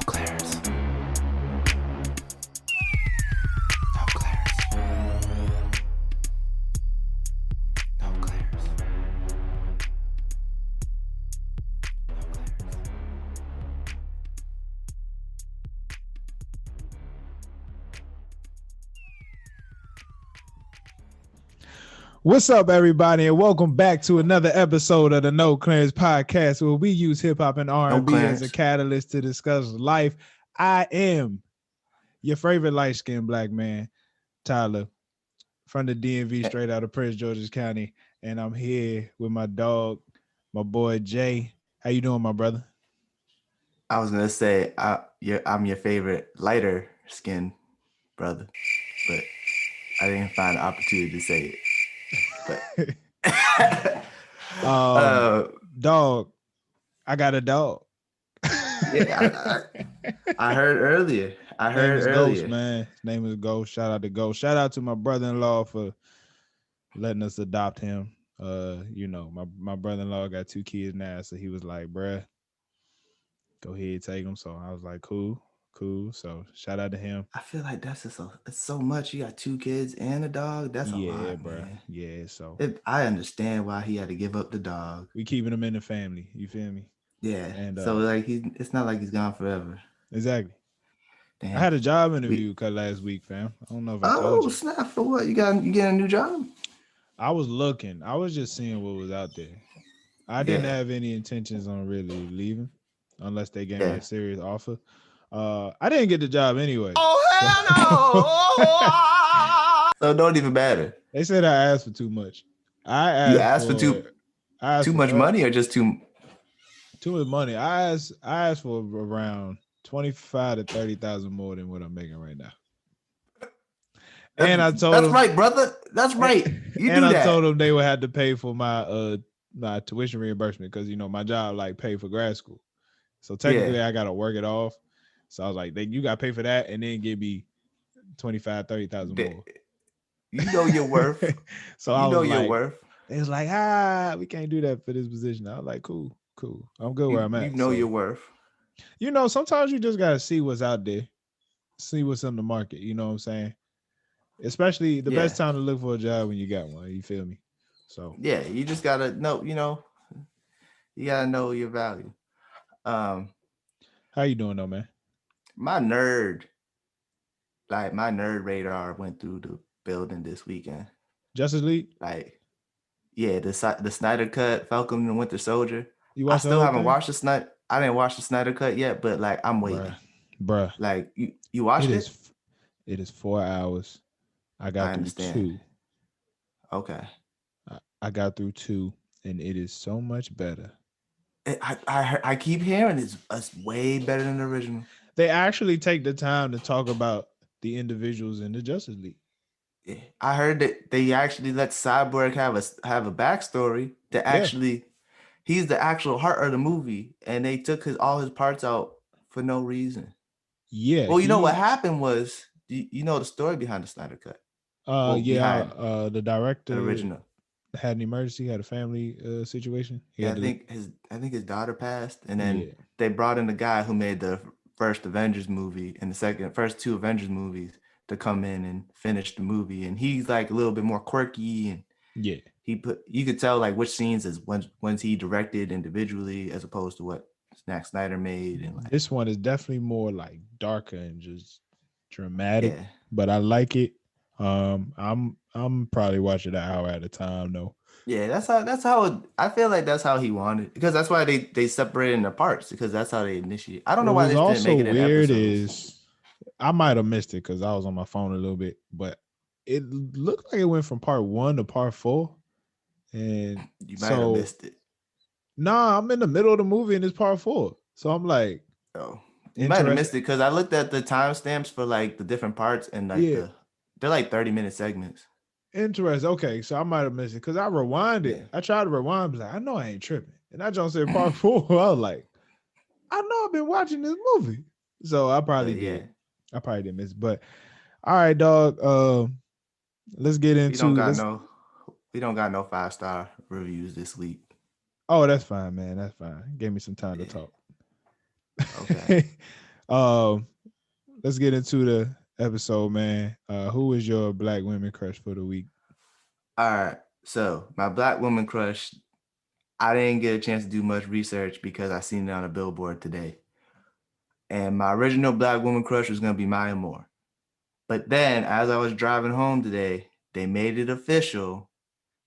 Claire's. No Claire's. No Claire's. What's up, everybody, and welcome back to another episode of the No Clearance Podcast, where we use hip hop and R&B as a catalyst to discuss life. I am your favorite light-skinned black man, Tyler, from the DMV, straight out of Prince George's County, and I'm here with my dog, my boy Jay. How you doing, my brother? I was gonna say I'm your favorite lighter skinned brother, but I didn't find the opportunity to say it. But dog, I got a dog. Yeah, I heard earlier. Ghost, man. His name is Ghost. Shout out to Ghost. Shout out to my brother-in-law for letting us adopt him. My brother-in-law got 2 kids now, so he was like, bruh, go ahead, take them. So I was like, cool. So shout out to him. I feel like that's just it's so much. You got 2 kids and a dog. That's a lot, bro. Man. Yeah, so I understand why he had to give up the dog. We keeping him in the family. You feel me? Yeah. And so like it's not like he's gone forever. Exactly. Damn. I had a job interview last week, fam. I don't know if I told you. Oh, snap. For what? You get a new job? I was looking. I was just seeing what was out there. I didn't have any intentions on really leaving unless they gave me a serious offer. I didn't get the job anyway. Oh, hell no. So it don't even matter. They said I asked for too much. You asked for too much money or just too much money? I asked for around 25 to 30,000 more than what I'm making right now. And I told them, that's right, brother. That's right. I told them they would have to pay for my my tuition reimbursement because my job paid for grad school. So technically I gotta work it off. So I was like, you gotta pay for that and then give me 25, 30,000 more. You know your worth. So I was your worth. They was like, we can't do that for this position. I was like, cool. I'm good where I'm at. You know your worth. Sometimes you just gotta see what's out there, see what's in the market. You know what I'm saying? Especially the best time to look for a job when you got one. You feel me? So you just gotta know. You gotta know your value. How you doing though, man? My nerd radar went through the building this weekend. Justice League? The Snyder Cut, Falcon and Winter Soldier. I still haven't watched the Snyder. I didn't watch the Snyder Cut yet, but I'm waiting. Bruh. You watched it? It is 4 hours. I got through 2. Okay. I got through 2, and it is so much better. I keep hearing it's way better than the original. They actually take the time to talk about the individuals in the Justice League. Yeah, I heard that they actually let Cyborg have a backstory to actually. He's the actual heart of the movie, and they took all his parts out for no reason. Yeah. Well, what happened was, you know the story behind the Snyder Cut. The director the original had an emergency, had a family situation. I think his daughter passed, and then they brought in the guy who made the first Avengers movie and the first 2 Avengers movies to come in and finish the movie, and he's a little bit more quirky, and you could tell which scenes is ones he directed individually as opposed to what Zack Snyder made, and this one is definitely more darker and just dramatic, but I like it. I'm probably watching an hour at a time though. Yeah, that's how I feel like that's how he wanted, because that's why they separated into parts, because that's how they initiate. I don't know why they didn't make it in weird episodes. I might have missed it because I was on my phone a little bit, but it looked like it went from part 1 to part 4, and you might have missed it. Nah, I'm in the middle of the movie and it's part 4, so I'm like, you might have missed it because I looked at the timestamps for the different parts, and they're 30-minute segments. Interesting. Okay, so I might have missed it because I rewinded. Yeah. I tried to rewind, but I know I ain't tripping. And I just said part 4. I was like, I know I've been watching this movie. So I probably did. I probably didn't miss it. But all right, dog. Let's get into we don't got no 5-star reviews this week. Oh, that's fine, man. That's fine. Gave me some time to talk. Okay. Um, let's get into the episode, man. Who is your black women crush for the week? All right. So my black woman crush, I didn't get a chance to do much research because I seen it on a billboard today. And my original black woman crush was gonna be Maya Moore. But then as I was driving home today, they made it official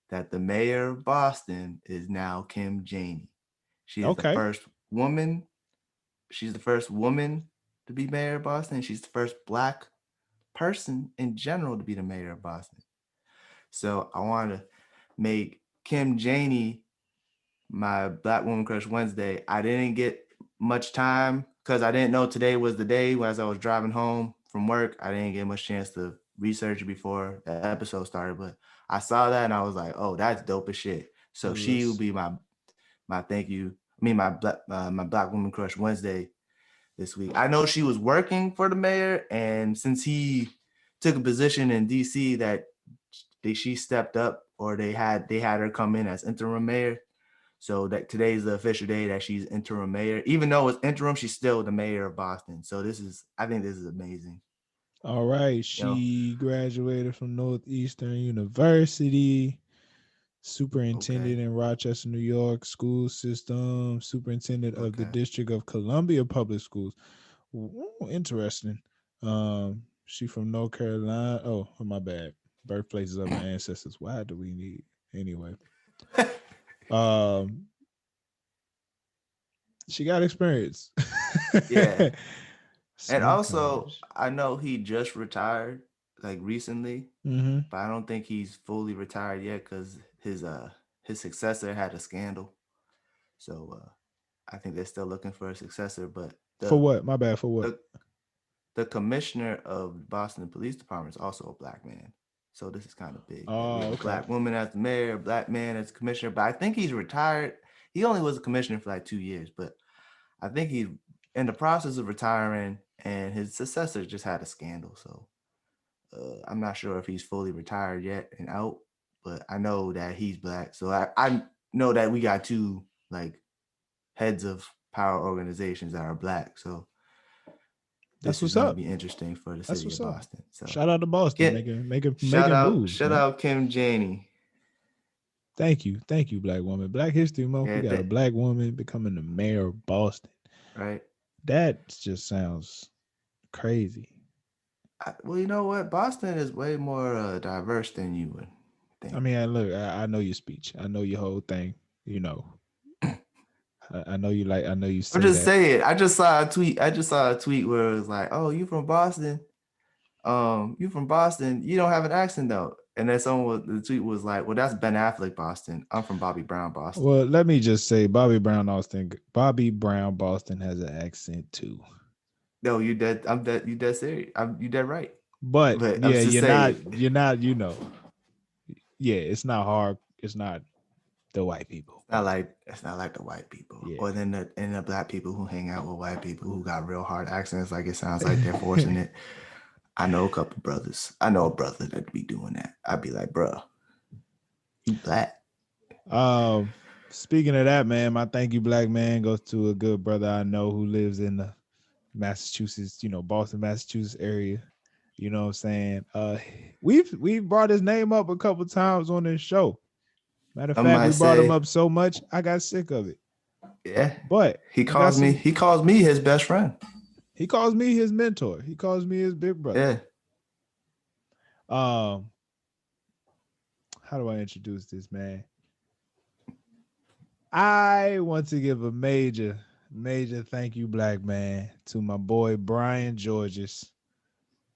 that the mayor of Boston is now Kim Janey. She is the Okay. first woman. She's the first woman to be mayor of Boston. She's the first black person in general to be the mayor of Boston. So I want to make Kim Janey my Black Woman Crush Wednesday. I didn't get much time because I didn't know today was the day. As I was driving home from work, I didn't get much chance to research before the episode started. But I saw that and I was like, "Oh, that's dope as shit." So she will be my thank you. I mean, my Black Woman Crush Wednesday this week. I know she was working for the mayor, and since he took a position in DC that she stepped up, or they had her come in as interim mayor. So that today's the official day that she's interim mayor. Even though it's interim, she's still the mayor of Boston. So I think this is amazing. All right. She graduated from Northeastern University, superintendent in Rochester, New York school system, superintendent of the District of Columbia Public Schools. Ooh, interesting. She from North Carolina. Oh, my bad. Birthplaces of her ancestors. Why do we need anyway? She got experience. Yeah. And also, I know he just retired, like recently, but I don't think he's fully retired yet because his successor had a scandal. So I think they're still looking for a successor. But for what? My bad. For what? The commissioner of Boston Police Department is also a black man. So this is kind of big. That we have a black woman as the mayor, a black man as commissioner. But I think he's retired. He only was a commissioner for like 2 years, but I think he's in the process of retiring, and his successor just had a scandal. So I'm not sure if he's fully retired yet and out, but I know that he's black. So I know that we got two like heads of power organizations that are black. So this is going to be interesting for the city of Boston. So shout out to Boston, making moves. Shout out Kim Janey. Thank you, black woman. Black History Month. We got a black woman becoming the mayor of Boston. Right. That just sounds crazy. Well, you know what? Boston is way more diverse than you would think. I mean, look, I know your speech. I know your whole thing. You know, I know you like. I know you say I'm just that. saying. I just saw a tweet. Where it was like, "Oh, you from Boston? You from Boston? You don't have an accent though." And then the tweet was like, "Well, that's Ben Affleck Boston. I'm from Bobby Brown Boston." Well, let me just say, Bobby Brown Boston has an accent too. No, you dead. I'm dead. You dead serious. You dead right. But yeah, you're not. You know, yeah, it's not hard. It's not the white people. It's not like the white people, yeah. Or then the black people who hang out with white people who got real hard accents. Like it sounds like they're forcing it. I know a couple brothers. I know a brother that be doing that. I'd be like, bro, you black. Speaking of that, man, my thank you, black man, goes to a good brother I know who lives in the Massachusetts, Boston, Massachusetts area. You know what I'm saying? We've brought his name up a couple times on this show. Matter of fact, we brought him up so much I got sick of it. Yeah. But he calls me his best friend. He calls me his mentor. He calls me his big brother. Yeah. How do I introduce this, man? I want to give a major thank you, black man, to my boy Brian Georges,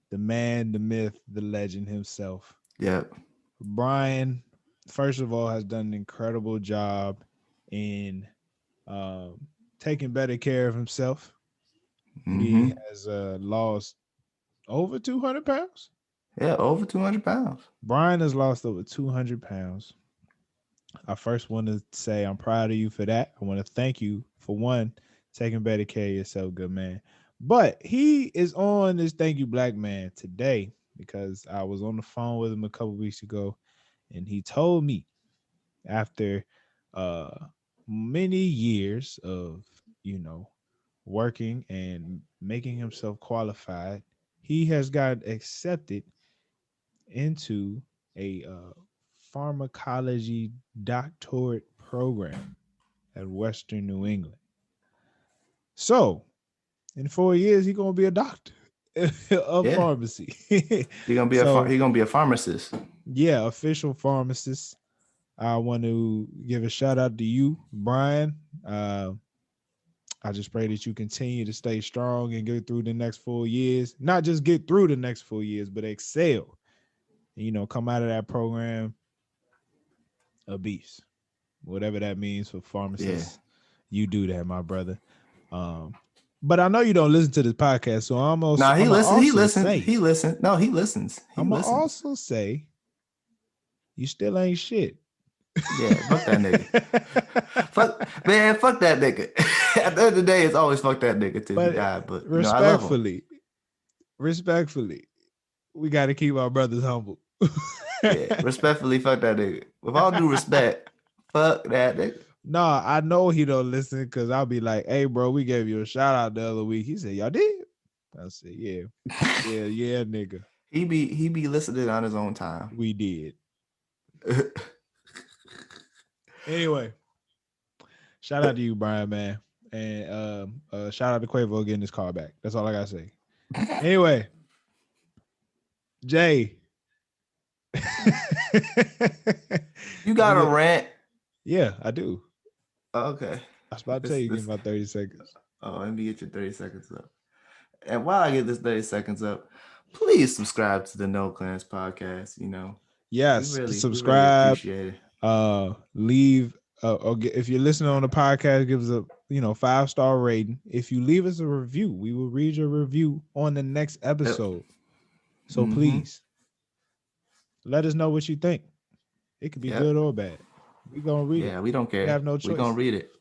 the man, the myth, the legend himself. Yep. Brian, first of all, has done an incredible job in taking better care of himself. Mm-hmm. He has lost over 200 pounds. Yeah, over 200 pounds. Brian has lost over 200 pounds. I first want to say I'm proud of you for that. I want to thank you for one, taking better care of yourself, good man. But he is on this thank you, black man, today because I was on the phone with him a couple weeks ago, and he told me after many years of working and making himself qualified, he has got accepted into a pharmacology doctorate program at Western New England. So in 4 years, he's gonna be a doctor of Yeah. pharmacy. He gonna be So he gonna be a pharmacist. yeah, official pharmacist. I want to give a shout out to you, Brian. I just pray that you continue to stay strong and get through the next 4 years. Not just get through the next 4 years, but excel. Come out of that program a beast. Whatever that means for Yeah. pharmacists, you do that, my brother. Um, but I know you don't listen to this podcast, so Nah, he I'm listens. He also listens. say, He listens. No, he listens. He I'm gonna listens. also say, you still ain't shit. Yeah, fuck that nigga. Fuck that nigga. At the end of the day, it's always fuck that nigga till he But died. But I love him. respectfully, we got to keep our brothers humble. Yeah, respectfully, fuck that nigga. With all due respect, fuck that nigga. Nah, I know he don't listen because I'll be like, "Hey, bro, we gave you a shout out the other week." He said, "Y'all did?" I said, "Yeah, nigga, he be listening on his own time. we did." Anyway, shout out to you, Brian, man, and shout out to Quavo getting his car back. That's all I gotta say. Anyway, Jay, You got a rant? Yeah, I do. Okay. I was about to tell you, give me about 30 seconds. Oh, let me get your 30 seconds up. And while I get this 30 seconds up, please subscribe to the No Clans podcast. Yes, we really subscribe. appreciate it. Leave. If you're listening on the podcast, give us a 5-star rating. If you leave us a review, we will read your review on the next episode. So please let us know what you think. It could be good or bad. We gonna read it. Yeah, we don't care. We have no choice. We gonna read it.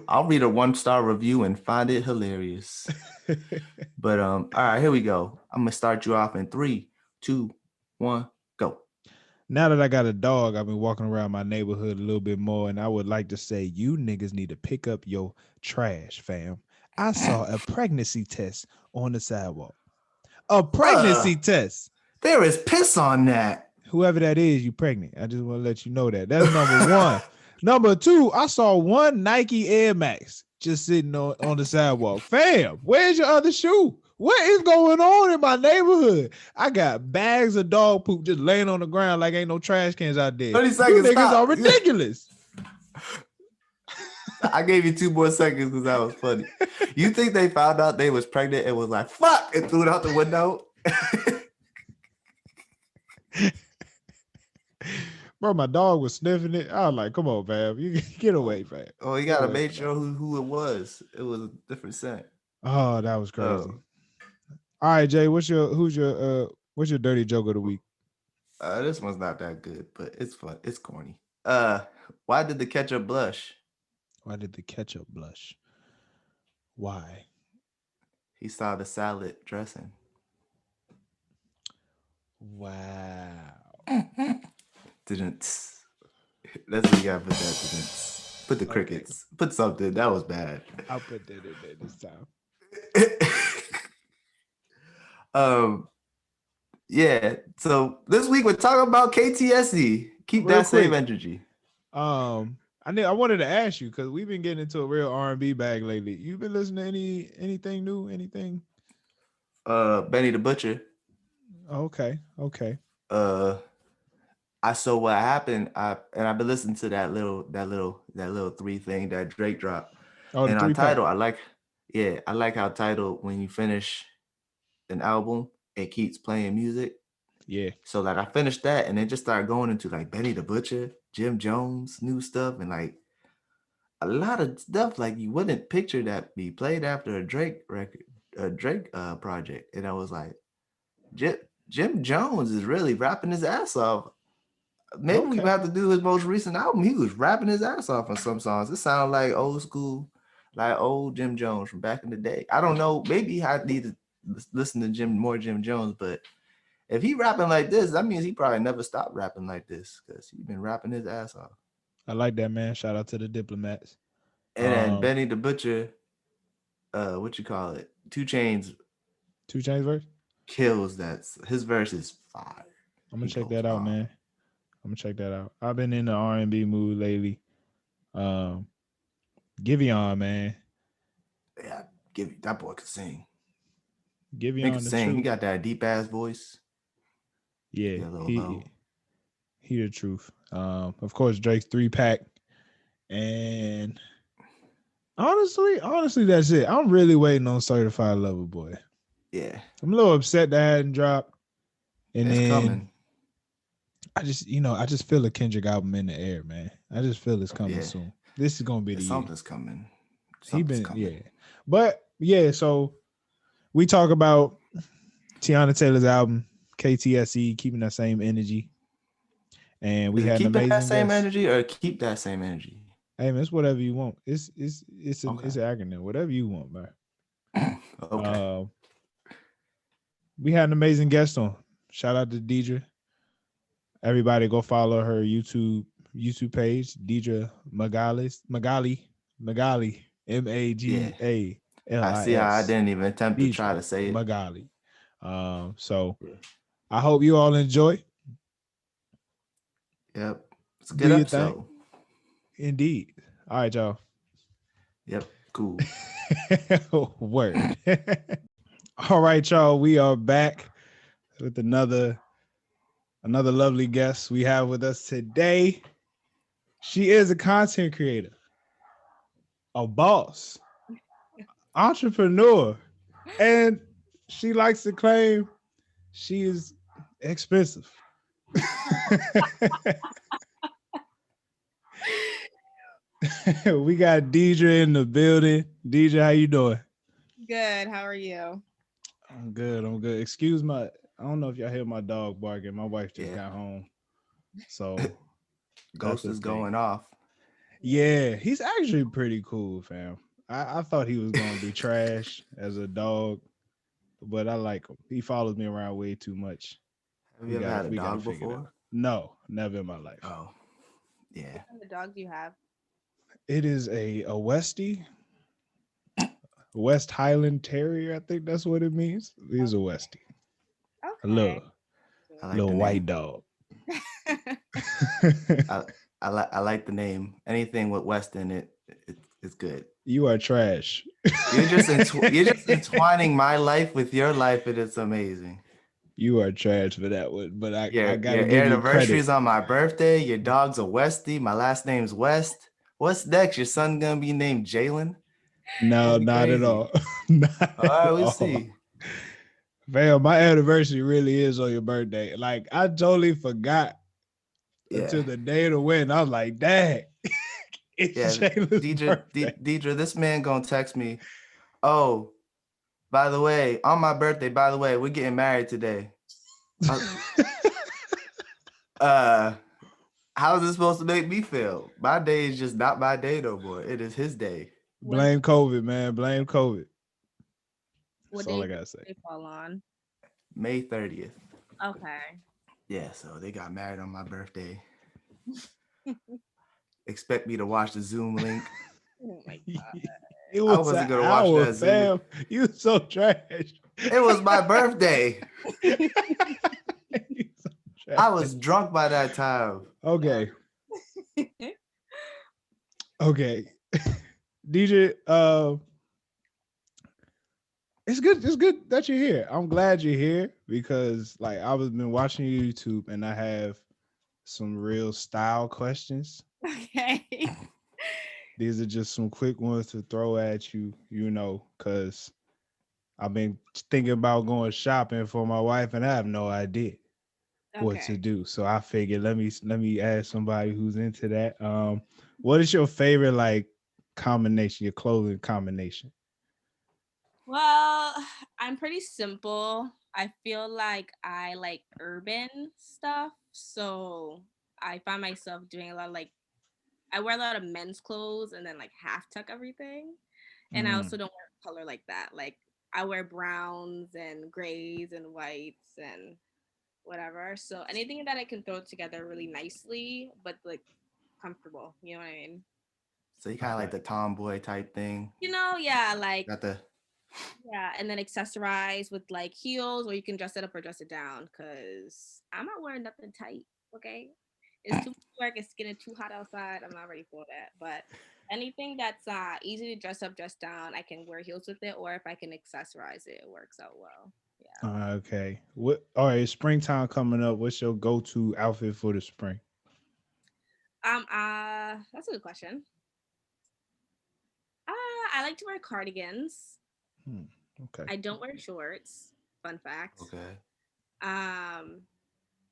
I'll read a 1-star review and find it hilarious. But all right, here we go. I'm gonna start you off in 3, 2, 1, go. Now that I got a dog, I've been walking around my neighborhood a little bit more, and I would like to say, you niggas need to pick up your trash, fam. I saw a pregnancy test on the sidewalk. A pregnancy test. There is piss on that. Whoever that is, you pregnant. I just want to let you know that. That's number one. Number two, I saw one Nike Air Max just sitting on the sidewalk. Fam, where's your other shoe? What is going on in my neighborhood? I got bags of dog poop just laying on the ground like ain't no trash cans out there. 30 seconds. You niggas are ridiculous. I gave you 2 more seconds because that was funny. You think they found out they was pregnant and was like, fuck, and threw it out the window? Bro, my dog was sniffing it. I was like, come on, fam. You get away, fam. Oh, you gotta make sure who it was. It was a different scent. Oh, that was crazy. All right, Jay, what's your dirty joke of the week? This one's not that good, but it's fun. It's corny. Why did the ketchup blush? Why did the ketchup blush? Why? He saw the salad dressing. Wow. Didn't. That's what you gotta put that. Didn't. Put the crickets. Okay. Put something. That was bad. I'll put that in there this time. Yeah. So this week we're talking about K.T.S.E. Keep real that quick. Same energy. I wanted to ask you because we've been getting into a real R&B bag lately. You been listening to anything new? Anything? Benny the Butcher. Okay. I saw what happened. I've been listening to that little 3 thing that Drake dropped. Oh, and on Tidal, I like how Tidal, when you finish an album, it keeps playing music. Yeah. So like I finished that and then just started going into like Benny the Butcher, Jim Jones, new stuff, and like a lot of stuff like you wouldn't picture that be played after a Drake record, a Drake project. And I was like, Jim Jones is really rapping his ass off. Maybe we have to do his most recent album. He was rapping his ass off on some songs. It sounded like old school, like old Jim Jones from back in the day. I don't know. Maybe I need to listen to more Jim Jones, but if he rapping like this, that means he probably never stopped rapping like this because he's been rapping his ass off. I like that, man. Shout out to the Diplomats. And then Benny the Butcher, what you call it? 2 Chainz 2 Chainz verse? kills that. His verse is fire. I'm gonna He check goes that out, off. man. I'm gonna check that out. I've been in the R&B mood lately. Um, Giveon, man. Yeah, that boy could sing. He could Giveon the sing. He truth. got that deep ass voice. Yeah, Get a little he low. he the truth. Of course, Drake's 3-pack, and honestly, that's it. I'm really waiting on Certified Lover Boy. Yeah, I'm a little upset that hadn't dropped, and it's then coming. I just feel a Kendrick album in the air, man. I just feel it's coming Yeah, soon. This is gonna be yeah, the year. something's coming. He Something's been coming. but yeah. So we talk about Teyana Taylor's album K.T.S.E, keeping that same energy, and we Is it had an keeping that amazing same guest. energy or keep that same energy? Hey man, it's whatever you want. Okay. It's an acronym. Whatever you want, man. Okay. We had an amazing guest on. Shout out to Deidra. Everybody go follow her YouTube page, Deidra Magali, Yeah. Magalis, I see how I didn't even attempt to try Deidra to say it. Magali. So Yeah. I hope you all enjoy. Yep. It's a Do good your thing. episode. Indeed. All right, y'all. Yep. Cool. Word. All right, y'all. We are back with another lovely guest we have with us today. She is a content creator, a boss, entrepreneur, and she likes to claim she is expensive. We got Deidra in the building. Deidra, how you doing? Good. How are you? I'm good. Excuse my, I don't know if y'all hear my dog barking. My wife just Yeah. got home. So that's Ghost the is thing. going off. Yeah, he's actually pretty cool, fam. I thought he was gonna be trash as a dog, but I like him. He follows me around way too much. Have you ever had a We gotta dog figure it out. before? No, never in my life. Oh, yeah. What kind of dog do you have? It is a Westie, West Highland Terrier. I think that's what it means. It is a Westie. A Okay. I like the little white name. dog. I like the name. Anything with West in it, it's good. You are trash. You're just entwining my life with your life, and it's amazing. You are trash for that one, but I gotta Your give you anniversary credit. is on my birthday. Your dog's a Westie. My last name's West. What's next? Your son gonna be named Jalen? No, That'd be not at crazy. all. Not All right, at we'll all. see. Fam, my anniversary really is on your birthday. Like I totally forgot Yeah. until the day of the wedding. I was like, dang, it's Yeah, Jalen's birthday. Deidra, this man gonna text me. Oh, by the way, on my birthday, by the way, we're getting married today. Uh, how is this supposed to make me feel? My day is just not my day no more. It is his day. Blame COVID, man. Blame COVID. What That's all day I did gotta say. they fall on? May 30th. Okay. Yeah, so they got married on my birthday. Expect me to watch the Zoom link. Oh my god. It I was an wasn't gonna watch hour, that Zoom. fam. You so trash. It was my birthday. You so trash. I was drunk by that time. Okay. Okay. DJ, it's good that you're here. I'm glad you're here because like I was been watching YouTube and I have some real style questions. Okay. These are just some quick ones to throw at you, because I've been thinking about going shopping for my wife and I have no idea what to Okay. do. So I figured let me ask somebody who's into that. What is your favorite like combination, your clothing combination? Well, I'm pretty simple. I feel like I like urban stuff, so I find myself doing a lot of like I wear a lot of men's clothes and then like half tuck everything. And I also don't wear color like that. Like I wear browns and grays and whites and whatever. So anything that I can throw together really nicely, but like comfortable. You know what I mean? So you kind of like the tomboy type thing. Yeah, like got the and then accessorize with like heels, or you can dress it up or dress it down. Cause I'm not wearing nothing tight. Okay, it's too much work. It's getting too hot outside. I'm not ready for that. But anything that's easy to dress up, dress down, I can wear heels with it, or if I can accessorize it, it works out well. Yeah. Okay. All right, springtime coming up. What's your go-to outfit for the spring? That's a good question. I like to wear cardigans. Okay. I don't wear shorts. Fun fact. Okay. Um,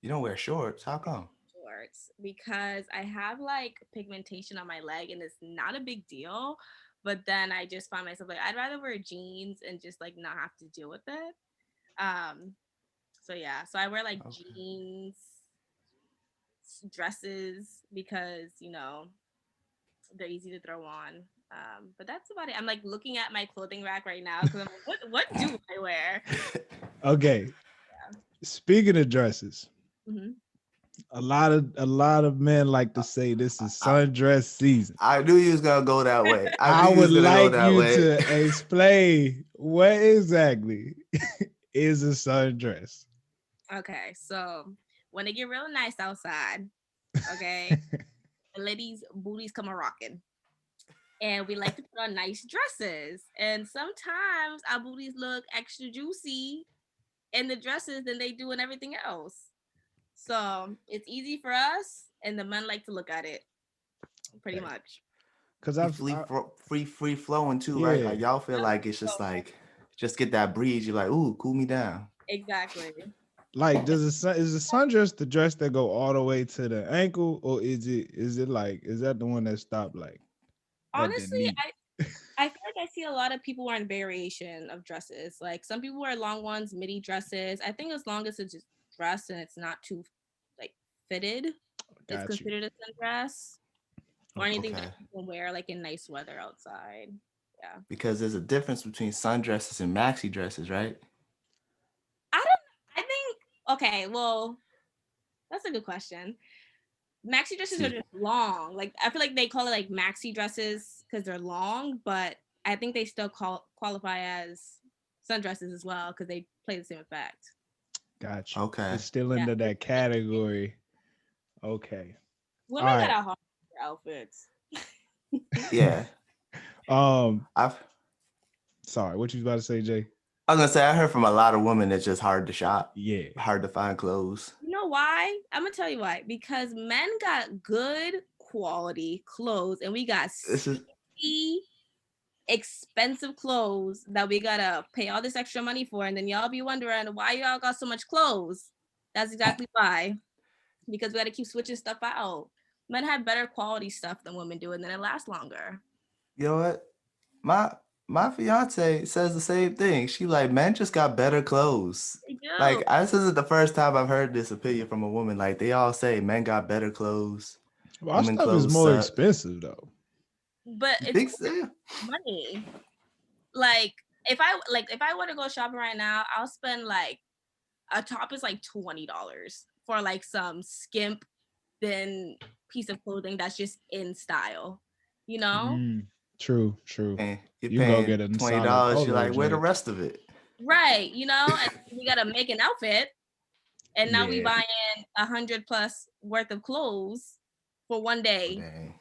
you don't wear shorts. How come? Shorts because I have like pigmentation on my leg and it's not a big deal. But then I just find myself like I'd rather wear jeans and just like not have to deal with it. So yeah, so I wear like jeans, dresses because they're easy to throw on. But that's about it. I'm like looking at my clothing rack right now because I'm like, what do I wear? Okay. Yeah. Speaking of dresses, a lot of men like to say this is sundress season. I knew you was gonna go that way. I would like you to explain what exactly is a sundress. Okay, so when it get real nice outside, okay, the ladies' booties come a rocking. And we like to put on nice dresses. And sometimes our booties look extra juicy in the dresses than they do in everything else. So it's easy for us, and the men like to look at it pretty much. Because I'm free flowing too, right? Like y'all feel like it's just like, just get that breeze. You're like, ooh, cool me down. Exactly. Like, is the sundress the dress that go all the way to the ankle, or is it is that the one that stopped like? Honestly, I feel like I see a lot of people wearing variation of dresses. Like some people wear long ones, midi dresses. I think as long as it's just dress and it's not too like fitted, it's considered a sundress. Or anything that you can wear like in nice weather outside. Yeah. Because there's a difference between sundresses and maxi dresses, right? I think okay, well, that's a good question. Maxi dresses are just long. Like I feel like they call it like maxi dresses because they're long, but I think they still qualify as sundresses as well because they play the same effect. Gotcha. Okay. It's still under that category. Okay. Women got a hard for outfits. Yeah. Sorry, what you was about to say, Jay? I was gonna say I heard from a lot of women it's just hard to shop. Yeah. Hard to find clothes. You know why? I'm gonna tell you why. Because men got good quality clothes and we got expensive clothes that we gotta pay all this extra money for, and then y'all be wondering why y'all got so much clothes. That's exactly why. Because we gotta keep switching stuff out. Men have better quality stuff than women do, and then it lasts longer. You know what? My fiance says the same thing. She like, men just got better clothes. They do. Like, this isn't the first time I've heard this opinion from a woman. Like, they all say men got better clothes. Well, our stuff is more expensive though. But it's money. Like if I want to go shopping right now, I'll spend like a top is like $20 for like some skimp thin piece of clothing that's just in style. You know? True. And you go get $20. You're like, where the rest of it? Right. You know, and we gotta make an outfit, and now we buying 100 plus worth of clothes for one day. Dang.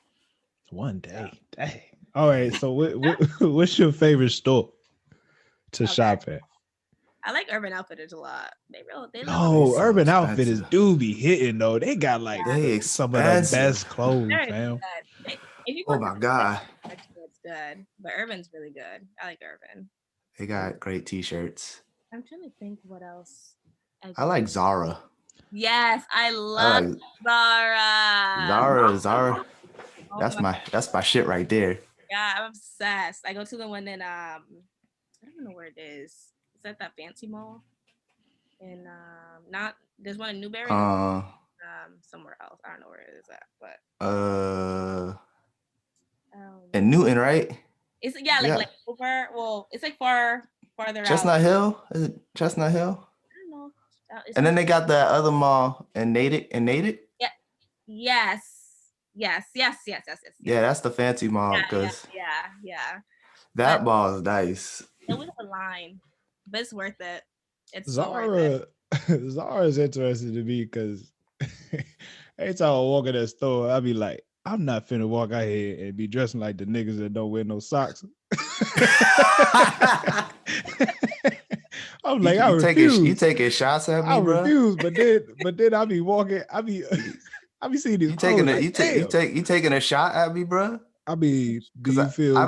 One day. Dang. All right. So what's your favorite store to shop at? I like Urban Outfitters a lot. They Urban Outfitters do be hitting though. They got like some of the best clothes, fam. Oh my God. It's good. But Urban's really good. I like Urban. They got great t-shirts. I'm trying to think what else. I like Zara. Yes, I love Zara. Zara. That's my shit right there. Yeah, I'm obsessed. I go to the one in I don't know where it is. Is that fancy mall? And there's one in Newberry. Somewhere else. I don't know where it is at, but in Newton, right? It's like over. Well, it's like farther Chestnut out. Hill? Is it Chestnut Hill? I don't know. And then they got that other mall in Natick. Yeah. Yes. Yes. Yeah, that's the fancy mall because Yeah. that mall is nice. It was a line, but it's worth it. It's so Zara, worth it. Zara is interesting to me because every time I walk in that store, I be like, I'm not finna walk out here and be dressing like the niggas that don't wear no socks. I'm like, I refuse. You taking shots at me, I bro? refuse, but then I be walking. I be seeing these clothes. You taking a shot at me, bro? I mean, do you feel?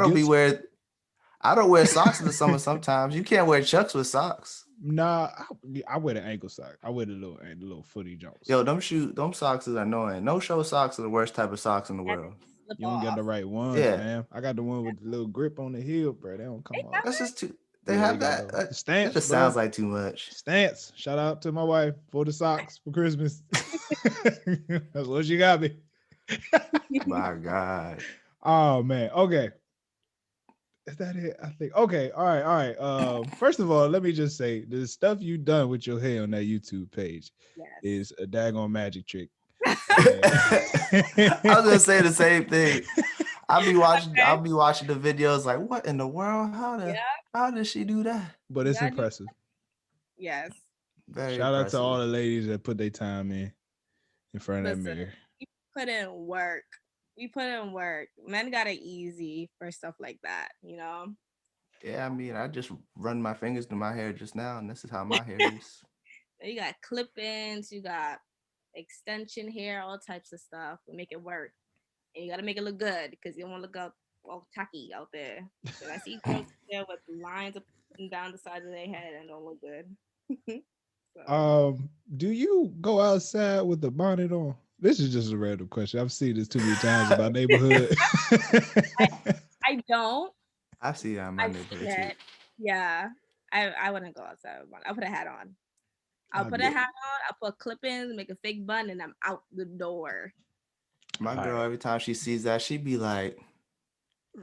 I don't wear socks in the summer. Sometimes you can't wear Chucks with socks. Nah, I wear the ankle sock. I wear the little footy jumps. Yo, them socks is annoying. No show socks are the worst type of socks in the world. You don't get the right ones, man. I got the one with the little grip on the heel, bro. They don't come off. That's just too. They have that. The stance. It just sounds like too much. Stance. Shout out to my wife for the socks for Christmas. That's what she got me. My God. Oh man. Okay. Is that it? I think. Okay. All right. First of all, let me just say the stuff you done with your hair on that YouTube page is a daggone magic trick. I was gonna say the same thing. I'll be watching the videos like, what in the world? How does she do that? But it's impressive. Yes. Very Shout impressive. out to all the ladies that put their time in front of that mirror. We put in work. Men got it easy for stuff like that, you know? Yeah, I mean, I just run my fingers through my hair just now, and this is how my hair is. You got clip-ins, you got extension hair, all types of stuff. We make it work. And you got to make it look good because you don't want to look all tacky out there. So I see girls there with lines up and down the side of their head and don't look good. Do you go outside with the bonnet on? This is just a random question. I've seen this too many times in my neighborhood. I don't. I've seen it in my neighborhood too. Yeah. I wouldn't go outside with bonnet. I'll put a hat on. I'll put clip-ins, make a fake bun, and I'm out the door. My girl, every time she sees that, she be like,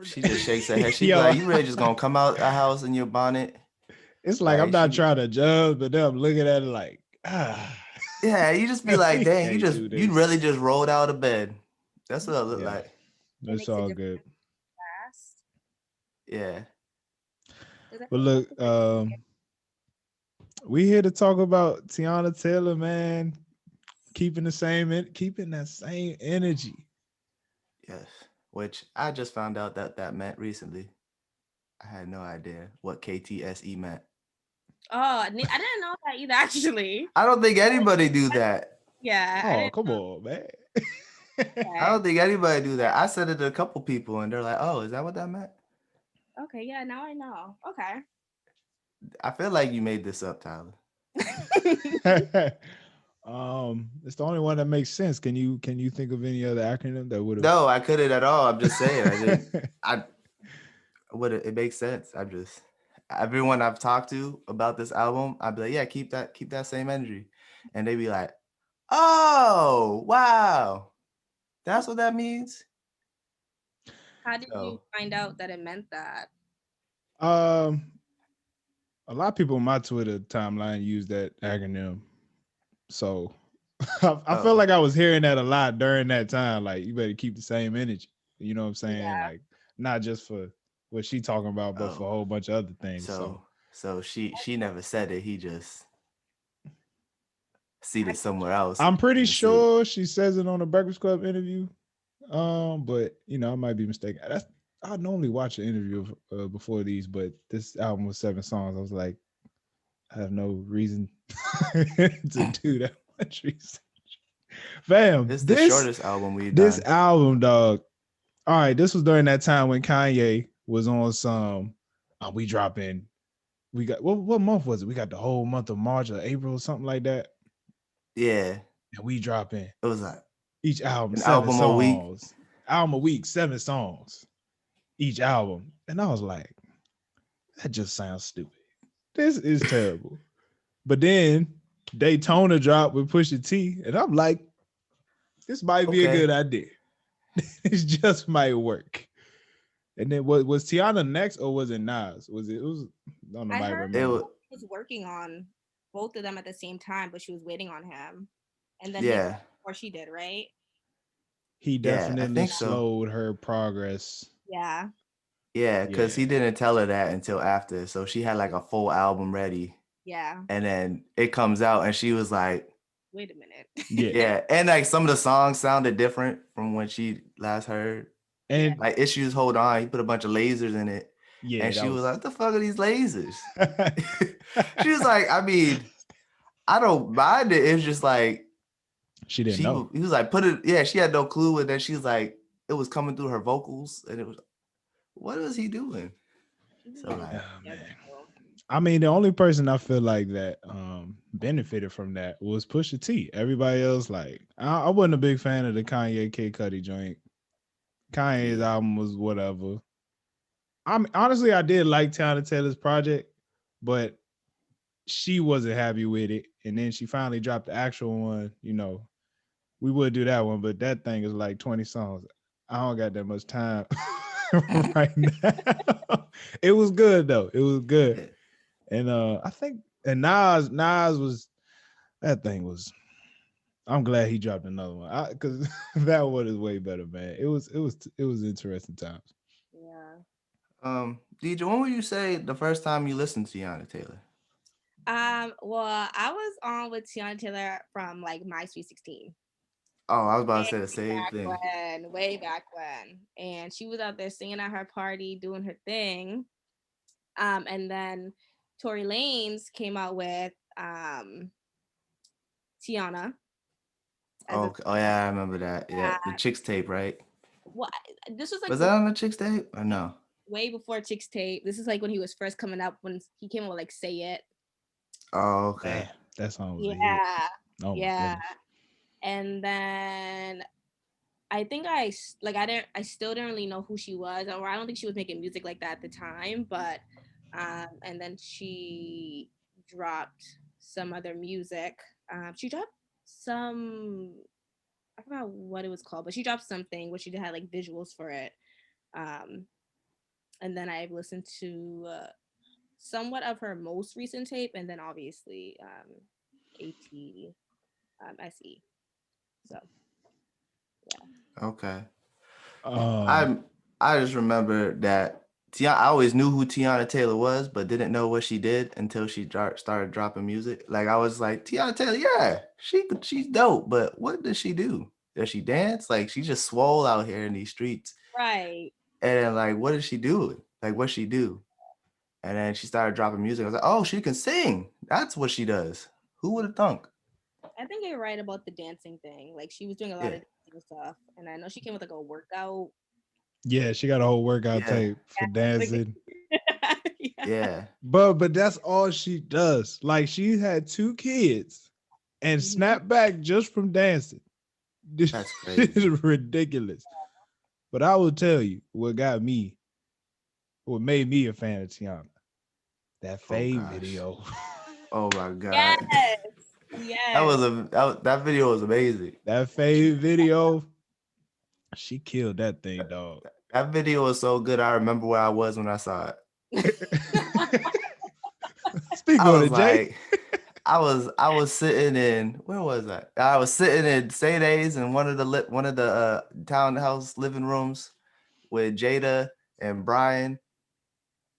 she just shakes her head. She be like, you really just gonna come out the house in your bonnet? It's like I'm not trying to judge, but then I'm looking at it like, Yeah, you just be like, dang, you really just rolled out of bed. That's what it look like. That's all good. Yeah. But look, we here to talk about Teyana Taylor, man. Keeping that same energy. Yes, which I just found out that meant recently. I had no idea what K.T.S.E meant. Oh, I didn't know that either, actually. I don't think anybody do that. Yeah. Oh, come on, man. I don't think anybody do that. I said it to a couple people, and they're like, "Oh, is that what that meant?" Okay, yeah, now I know. Okay. I feel like you made this up, Tyler. It's the only one that makes sense. Can you think of any other acronym that would have? No, I couldn't at all. I'm just saying. It makes sense. Everyone I've talked to about this album, I'd be like, yeah, keep that same energy. And they'd be like, oh, wow. That's what that means? How did you find out that it meant that? A lot of people on my Twitter timeline use that acronym. So I felt like I was hearing that a lot during that time. Like, you better keep the same energy. You know what I'm saying? Yeah. Like, not just for what she talking about, but for a whole bunch of other things. So she never said it. He just seen it somewhere else. I'm pretty sure she says it on the Breakfast Club interview. But I might be mistaken. I normally watch an interview before these, but this album was 7 songs. I was like, I have no reason to do that much research. Fam, this is the shortest album we've done. This album, dog. All right, this was during that time when Kanye was on some. We dropping. We got what month was it? We got the whole month of March or April or something like that. Yeah, and we dropping. It was like each album 7 songs. A week. Album a week, 7 songs. Each album, and I was like, that just sounds stupid. This is terrible. But then Daytona dropped with Pusha T, and I'm like, this might be a good idea. It just might work. And then was Teyana next, or was it Nas? It was I don't know. I heard she was working on both of them at the same time, but she was waiting on him. And then before she did, right? he definitely so. slowed her progress. Yeah. Yeah, because he didn't tell her that until after. So she had like a full album ready. Yeah. And then it comes out and she was like, wait a minute. Yeah. And like some of the songs sounded different from when she last heard. And like Issues Hold On, he put a bunch of lasers in it. yeah, and she was like, what the fuck are these lasers? She was like, I mean, I don't mind it. It's just like she didn't know. He was like, put it, yeah, she had no clue. And then she was like, it was coming through her vocals. And it was, what was he doing? So like, I mean, the only person I feel like that benefited from that was Pusha T. Everybody else, like, I wasn't a big fan of the Kanye Kid Cudi joint. Kanye's album was whatever. Honestly, I did like Teyana Taylor's project, but she wasn't happy with it. And then she finally dropped the actual one. You know, we would do that one, but that thing is like 20 songs. I don't got that much time right now. It was good though. It was good. And I think Nas was, that thing was, I'm glad he dropped another one because that one is way better, man. It was interesting times. Yeah. Deidra, when would you say the first time you listened to Teyana Taylor? Well, I was on with Teyana Taylor from like my Sweet 16. Oh, I was about to say the same thing. Way back when. And she was out there singing at her party, doing her thing. And then Tory Lanez came out with Teyana. Oh yeah, I remember that. Yeah, the Chicks tape, right? Well, this was like, was that on the Chicks tape or no? Way before Chicks tape. This is like when he was first coming up, when he came out with like Say It. Oh, okay. Man, that song was a hit. Oh, yeah. And then I think I still didn't really know who she was, or I don't think she was making music like that at the time, but and then she dropped some other music. She dropped some, I forgot what it was called, but she dropped something where she had like visuals for it. And then I listened to somewhat of her most recent tape, and then obviously K.T.S.E. So yeah. Okay. I just remember that I always knew who Teyana Taylor was, but didn't know what she did until she started dropping music. Like I was like, Teyana Taylor, yeah, she's dope, but what does she do? Does she dance? Like she just swole out here in these streets, right? And then, like, what does she do? Like, what she do? And then she started dropping music. I was like, oh, she can sing. That's what she does. Who would have thunk? I think you're right about the dancing thing. Like she was doing a lot of dancing stuff, and I know she came with like a workout. Yeah, she got a whole workout tape for dancing. Yeah. But that's all she does. Like she had 2 kids and snapped back just from dancing. That's crazy. It's ridiculous. But I will tell you what made me a fan of Teyana. That Fade video. Oh my God. Yes. That video was amazing. That Fade video, she killed that thing, dog. That video was so good. I remember where I was when I saw it. Speak on it, Jay. I was sitting in, where was I? I was sitting in St. A's in one of the townhouse living rooms with Jada and Brian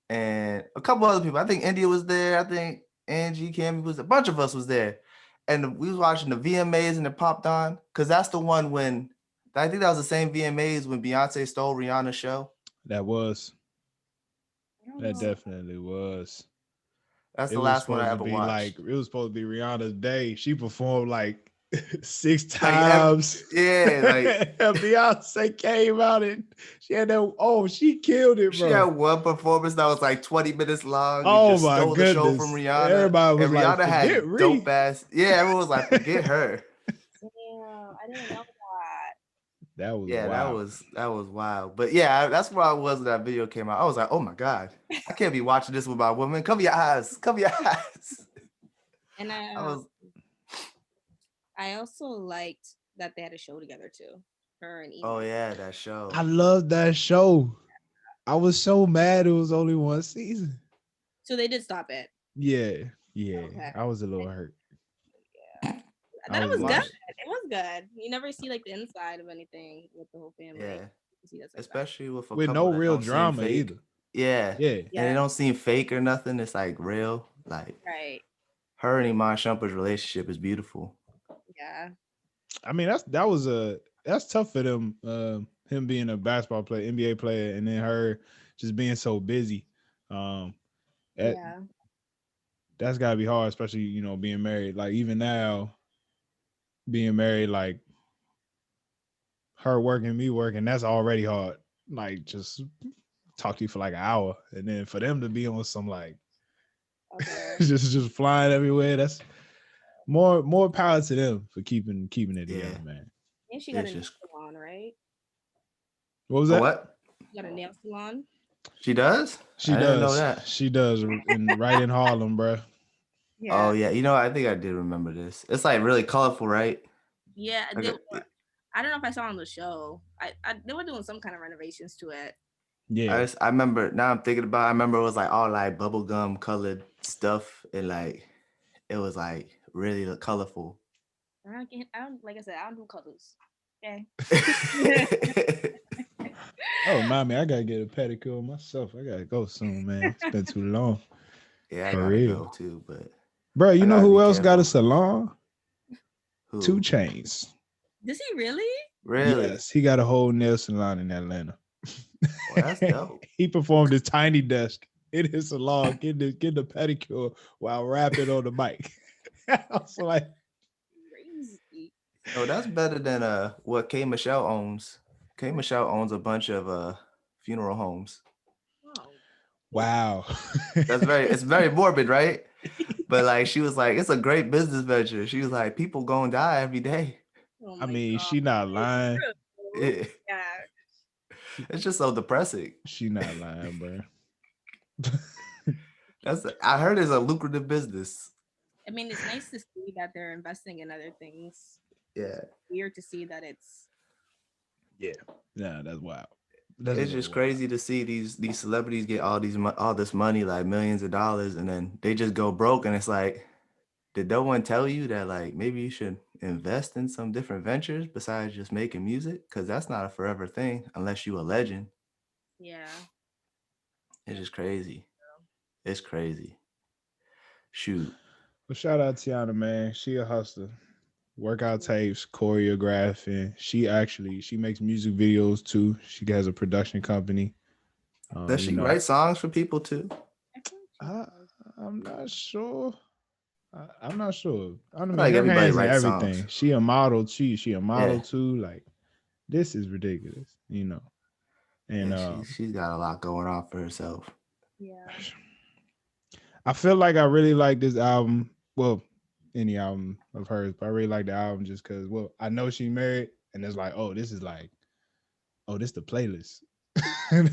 and a couple other people. I think India was there. I think Angie, Cammy was, a bunch of us was there. And we was watching the VMAs and it popped on. Cause that's the one when, I think that was the same VMAs when Beyonce stole Rihanna's show. That definitely was. That's the last one I ever watched. Like, it was supposed to be Rihanna's day. She performed like 6 times. Like Beyonce came out and she had that. Oh, she killed it, bro. She had one performance that was like 20 minutes long. Oh, just my stole goodness. the show from Rihanna. Everybody was and Rihanna like, had dope ass. Yeah, everyone was like, forget her. Damn, I didn't know that. That was wild. That was wild. But yeah, that's where I was when that video came out. I was like, oh my God, I can't be watching this with my woman. Cover your eyes. Cover your eyes. And I also liked that they had a show together too. Her and Iman. Oh yeah, that show. I love that show. I was so mad it was only 1 season. So they did stop it. Yeah. Okay. I was a little hurt. Yeah. I thought it was good. It was good. You never see like the inside of anything with the whole family. Yeah. See that's especially with a with couple no that real don't drama seem fake. either. Yeah. Yeah. And it don't seem fake or nothing. It's like real. Like right. Her and Iman Shumper's relationship is beautiful. Yeah. I mean, that's tough for them. Him being a basketball player, NBA player, and then her just being so busy. That's gotta be hard, especially being married. Like even now, being married, like her working, me working, that's already hard. Like just talk to you for like an hour, and then for them to be on some like just flying everywhere. That's more power to them for keeping it together, man. And she got a nail salon, right? What was that? What? She got a nail salon. She does? She I does. didn't know that. She does right in Harlem, bro. Yeah. Oh yeah, I think I did remember this. It's like really colorful, right? Yeah, I don't know if I saw on the show. They were doing some kind of renovations to it. Yeah, I remember. Now I'm thinking about. I remember it was like all like bubblegum colored stuff, and like it was like really colorful. I don't like I said. I don't do colors. Okay. Oh, mommy, I gotta get a pedicure myself. I gotta go soon, man. It's been too long. Yeah, I gotta go too, but bro, you know who else got a salon? Who? 2 Chainz. Does he really? Really? Yes, he got a whole nail salon in Atlanta. Well, that's dope. He performed his tiny desk in his salon, getting the pedicure while rapping on the mic. I was like, crazy. Oh, that's better than what K. Michelle owns. K. Michelle owns a bunch of funeral homes. Wow. It's very morbid, right? But like she was like, it's a great business venture. She was like, people gonna die every day. I mean, she not lying. Yeah. It's just so depressing. She not lying, bro. I heard it's a lucrative business. I mean, it's nice to see that they're investing in other things. Yeah. Weird to see that it's. Yeah. Yeah, that's wild. It's just crazy to see these celebrities get all this money, like millions of dollars, and then they just go broke. And it's like, did no one tell you that like maybe you should invest in some different ventures besides just making music? Because that's not a forever thing unless you a legend. Yeah. It's just crazy. It's crazy. Shoot. Well, shout out Teyana, man. She a hustler. Workout tapes, choreographing. She makes music videos too. She has a production company. Does she write songs for people too? I'm not sure. I'm not sure. I don't know. Like her everybody hands writes and everything. Songs. She a model too. She a model too. Like this is ridiculous, And she's got a lot going on for herself. Yeah. I feel like I really like this album. Well, any album of hers, but I really like the album just because. Well, I know she's married, and it's like, oh, this is like, oh, this the playlist.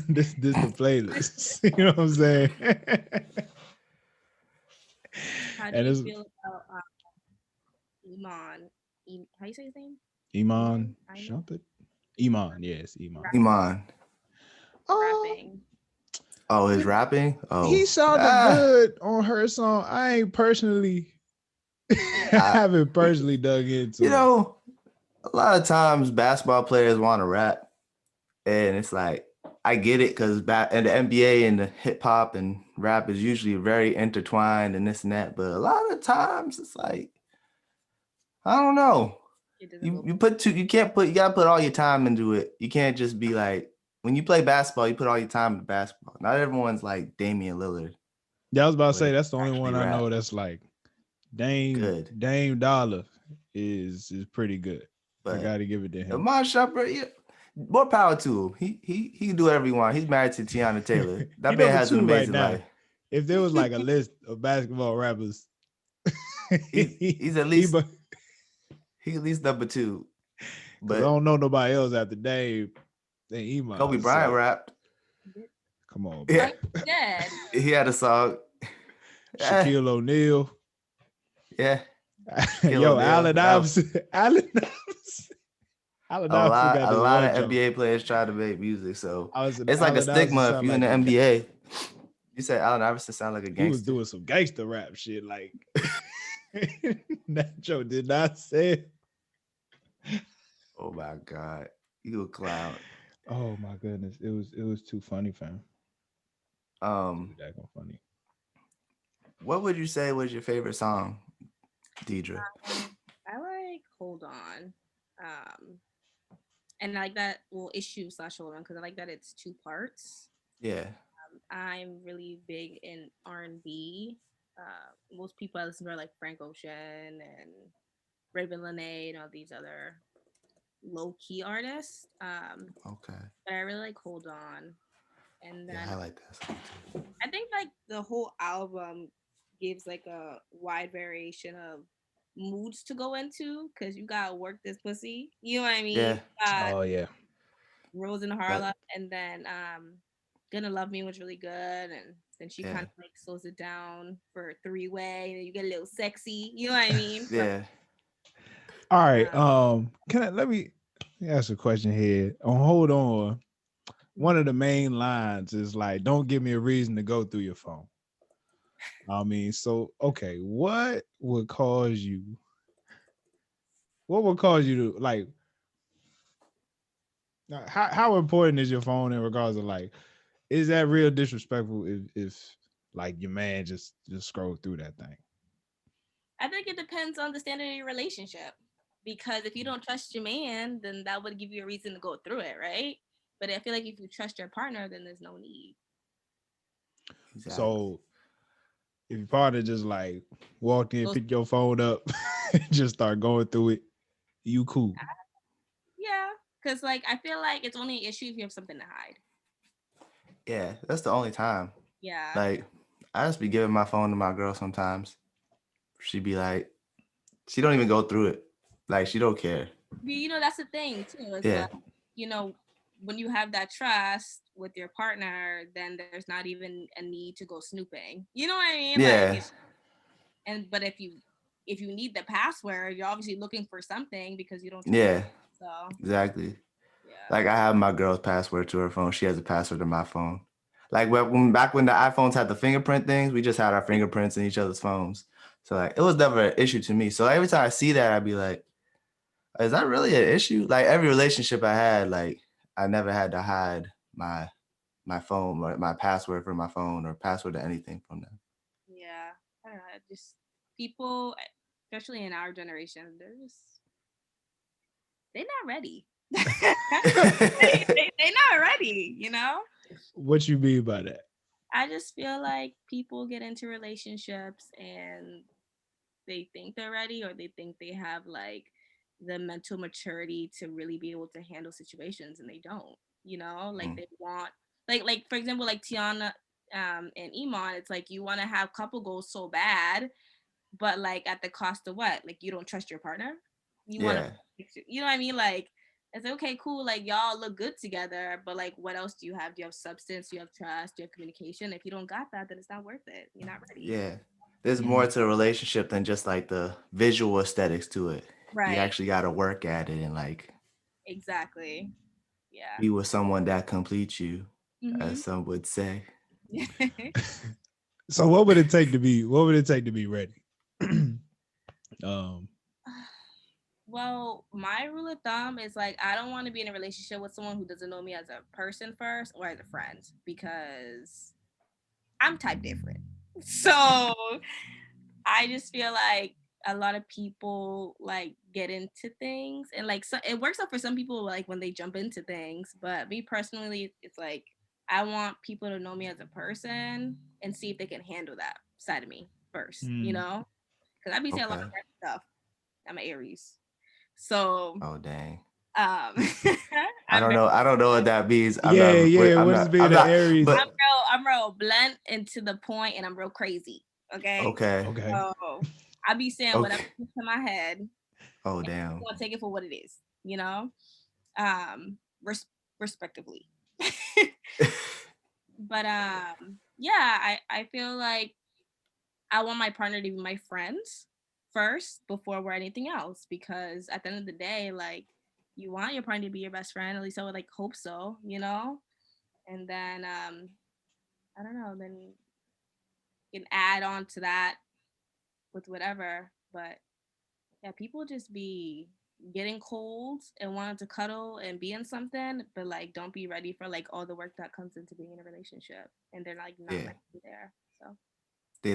this the playlist. You know what I'm saying? How do you feel about Iman? How you say his name? Iman Shumpert? Iman, yes, Iman. Iman. Rapping. Oh, his rapping? Oh, he sounded good on her song. I ain't personally haven't personally dug into it. A lot of times basketball players want to rap, and it's like I get it because and the NBA and the hip hop and rap is usually very intertwined and this and that. But a lot of times it's like I don't know. You gotta put all your time into it. You can't just be like when you play basketball, you put all your time into basketball. Not everyone's like Damian Lillard. Yeah, I was about to say that's the only one I know that's like Dame Dollar is pretty good. But I gotta give it to him. Iman Shumpert, more power to him. He can do whatever he wants. He's married to Teyana Taylor. That man has an amazing life. If there was like a list of basketball rappers, he's at least he's at least number 2. But I don't know nobody else after Dame than Iman. Kobe Bryant rapped. Come on, bro. Yeah. He had a song. Shaquille O'Neal. Yeah. Yo, Allen Iverson. Allen Iverson. A lot of NBA players try to make music, so it's like a stigma if you're in the NBA. You said Allen Iverson sound like a gangster. He was doing some gangster rap shit, like That joke did not say. Oh my God, you a clown. Oh my goodness, it was too funny, fam. Too Um, daggone funny. what would you say was your favorite song, Deidra? I like Hold On. Um, and I like that, well, issue slash Hold On, because I like that it's two parts. Yeah. I'm really big in R&B. Most people I listen to are like Frank Ocean and Raven Lenae and all these other low key artists. Okay. But I really like Hold On. And Yeah, then I like that song too. I think like the whole album gives like a wide variation of moods to go into because you gotta work this pussy. You know what I mean? Yeah. You got Oh yeah. Rose in That. Harlem, and then Gonna Love Me was really good, and then she kind Yeah. of like slows it down for a three-way, and you get a little sexy. You know what I mean? But Yeah. All right. um, Can I let me ask a question here. Hold on. One of the main lines is like, "Don't give me a reason to go through your phone." I mean, so okay, what would cause you? What would cause you to like? How important is your phone in regards to like? Is that real disrespectful if like your man just scroll through that thing? I think it depends on the standard of your relationship. Because if you don't trust your man, then that would give you a reason to go through it, right? But I feel like if you trust your partner, then there's no need. Exactly. So if your partner just like walked in, Those, pick your phone up, just start going through it, you cool. yeah, because like I feel like it's only an issue if you have something to hide. Yeah, that's the only time. Yeah. Like, I just be giving my phone to my girl sometimes. She be like, she don't even go through it. Like, she don't care. You know, that's the thing too. It's Yeah. like, you know, when you have that trust with your partner, then there's not even a need to go snooping. You know what I mean? Like, Yeah. and but if you need the password, you're obviously looking for something because you don't trust. Yeah. So Exactly. yeah. Like, I have my girl's password to her phone. She has a password to my phone. Like, back when the iPhones had the fingerprint things, we just had our fingerprints in each other's phones. So, like, it was never an issue to me. So, every time I see that, I'd be like, is that really an issue? Like, every relationship I had, like, I never had to hide my phone or my password for my phone or password to anything from them. Yeah. I don't know. Just people, especially in our generation, they're not ready. They not ready, you know? What you mean by that? I just feel like people get into relationships and they think they're ready or they think they have like the mental maturity to really be able to handle situations and they don't, you know? Like Mm. they want like for example like Teyana and Iman, it's like you want to have couple goals so bad, but like at the cost of what? Like you don't trust your partner? You want to Yeah. you know what I mean? Like it's like, okay, cool. Like y'all look good together, but like, what else do you have? Do you have substance? Do you have trust? Do you have communication? If you don't got that, then it's not worth it. You're not ready. Yeah. There's Yeah. more to a relationship than just like the visual aesthetics to it. You Right. actually got to work at it and like Exactly. Yeah. be with someone that completes you, Mm-hmm. as some would say. So what would it take to be? What would it take to be ready? um. Well, my rule of thumb is like I don't want to be in a relationship with someone who doesn't know me as a person first or as a friend because I'm type different. So I just feel like a lot of people like get into things and like so it works out for some people like when they jump into things, but me personally it's like I want people to know me as a person and see if they can handle that side of me first, you Mm. know? Cuz I be saying a lot Okay. of stuff. I'm an Aries. So Oh dang. I I'm don't very know. I don't know what that means. I'm Yeah, not. yeah. I'm What is not. being I'm an not. Aries? But I'm real blunt and to the point and I'm real crazy. Okay? okay. Okay. So I be saying whatever Okay. comes to my head. Oh I'm damn. gonna take it for what it is, you know, respectively. But yeah, I feel like I want my partner to be my friend first before we're anything else because at the end of the day, like you want your partner to be your best friend. At least I would like hope so, you know. And then I don't know, then you can add on to that with whatever. But yeah, people just be getting cold and wanting to cuddle and be in something, but like don't be ready for like all the work that comes into being in a relationship, and they're like not meant to be there. So they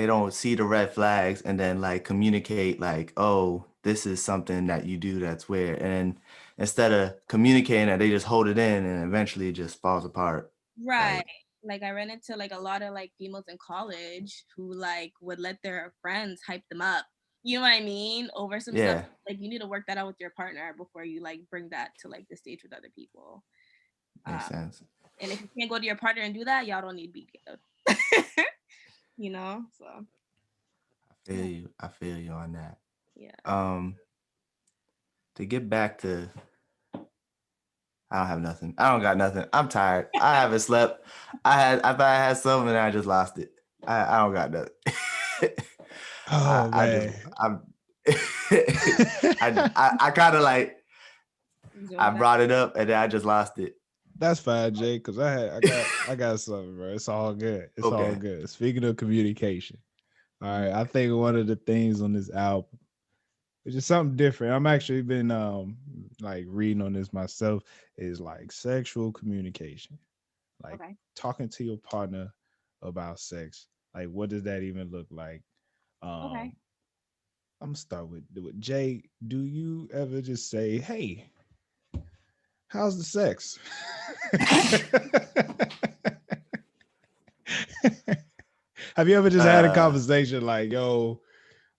don't see the red flags and then like communicate like, oh, this is something that you do that's weird, and instead of communicating that, they just hold it in and eventually it just falls apart. right. Like, Like I ran into like a lot of like females in college who like would let their friends hype them up. You know what I mean? Over some stuff. yeah, Like you need to work that out with your partner before you like bring that to like the stage with other people. makes Um, sense. and if you can't go to your partner and do that, y'all don't need to be together. You know? So yeah. I feel you on that. Yeah. um to get back to, I don't have nothing. I don't got nothing. I'm tired. I haven't slept. I thought I had something and I just lost it. I don't got nothing. Oh I just man. I'm I kind of like, I brought it up and then I just lost it. That's fine, Jay, because I got something, bro. It's all good. It's all Okay. good. Speaking of communication, all right. I think one of the things on this album, which is something different. I'm actually been like reading on this myself, is like sexual communication. Like Okay. talking to your partner about sex. Like what does that even look like? Okay. Um I'm gonna start with Jay. Do you ever just say, "Hey, how's the sex?" Have you ever just had a uh conversation like, "Yo,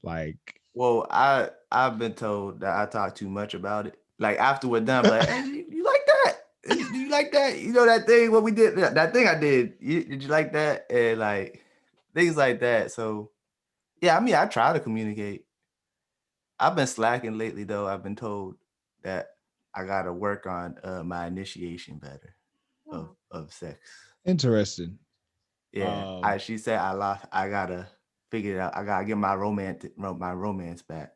like"? well, I've been told that I talk too much about it. Like after we're done, but hey, you like that? Do you like that? You know that thing what we did, that thing I did. Did you like that? And like things like that. So yeah, I mean, I try to communicate. I've been slacking lately though. I've been told that I gotta work on my initiation better Oh. of sex. Interesting. Yeah, Um, she said I lost. I gotta figure it out. I gotta get my romance back.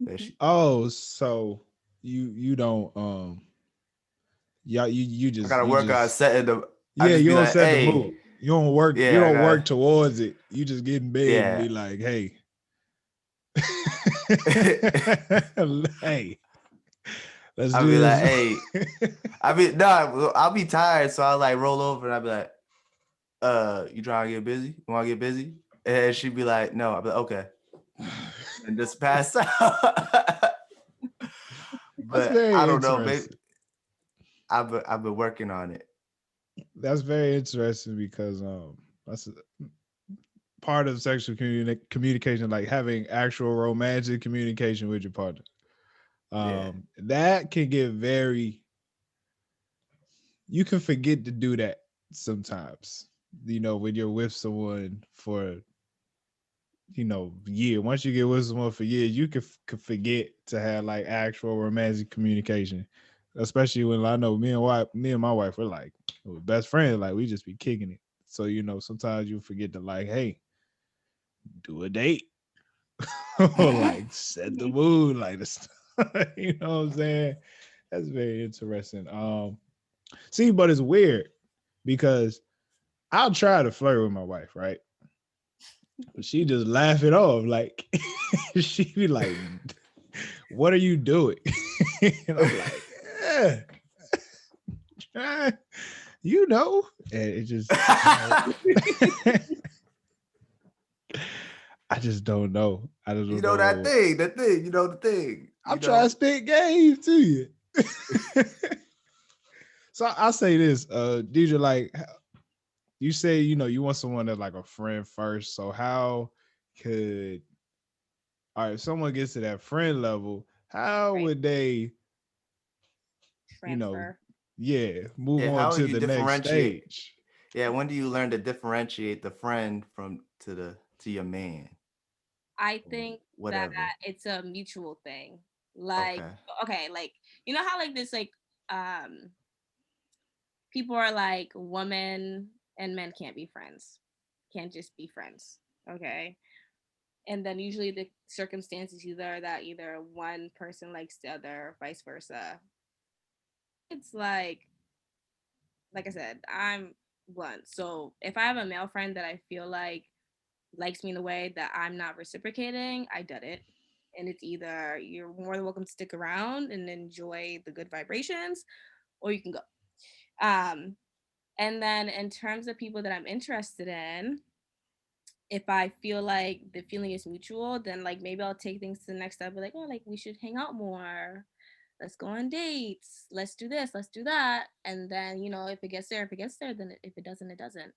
But oh, so you don't yeah, I gotta you work on just setting the. I yeah, just you be don't like, set the hey, mood. You yeah, I don't got, work towards it. You just get in bed and yeah. be like, "Hey." Hey, let's I'll do be like, this. hey, I mean, no, I'll be tired, so I'll like roll over and I'll be like, you trying to get busy? You want to get busy? And she'd be like, no. I'll be like, okay, and just pass out. That's But I very don't know, maybe interesting. I've been working on it. That's very interesting because that's part of sexual communication, like having actual romantic communication with your partner. Yeah. That can get very. You can forget to do that sometimes. You know, when you're with someone for year. Once you get with someone for years, you can forget to have like actual romantic communication. Especially when I know me and my wife, we're like we're best friends. Like we just be kicking it. So sometimes you forget to like, hey, do a date or like set the mood, like this. You know what I'm saying? That's very interesting. See, but it's weird because I'll try to flirt with my wife, right? But she just laugh it off. Like she be like, "What are you doing?" And I'm like, "Eh, you know." And it just I just don't know. I You don't know know. that thing, you know the thing, I'm trying to spit game to you. So I'll say this, Deidra, like you say, you want someone that's like a friend first. So how could all right, if someone gets to that friend level, how Right. would they, you know, Transfer. move Yeah, on how would to you the next differentiate? stage? Yeah, when do you learn to differentiate the friend from to your man? I think that Whatever. it's a mutual thing. Like, Okay. okay, like you know how like this like people are like women and men can't be friends. Can't just be friends. Okay. And then usually the circumstances either that either one person likes the other, vice versa. It's like I said, I'm blunt. So if I have a male friend that I feel like likes me in a way that I'm not reciprocating, I did it. And it's either you're more than welcome to stick around and enjoy the good vibrations, or you can go. And then in terms of people that I'm interested in, if I feel like the feeling is mutual, then like maybe I'll take things to the next step. Be like, oh, like we should hang out more. Let's go on dates. Let's do this. Let's do that. And then, if it gets there, then if it doesn't, it doesn't.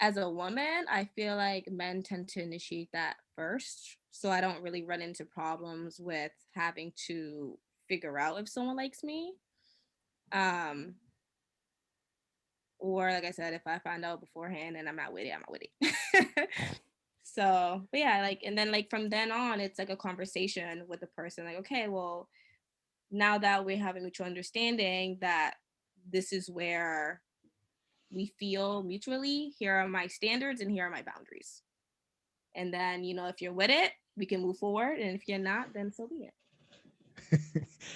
As a woman, I feel like men tend to initiate that first. So I don't really run into problems with having to figure out if someone likes me. Or like I said, if I find out beforehand and I'm not with it, I'm not with it. So, but yeah, like, and then like from then on, it's like a conversation with the person. Like, okay, well, now that we have a mutual understanding that this is where we feel mutually, here are my standards and here are my boundaries. And then, if you're with it, we can move forward. And if you're not, then so be it.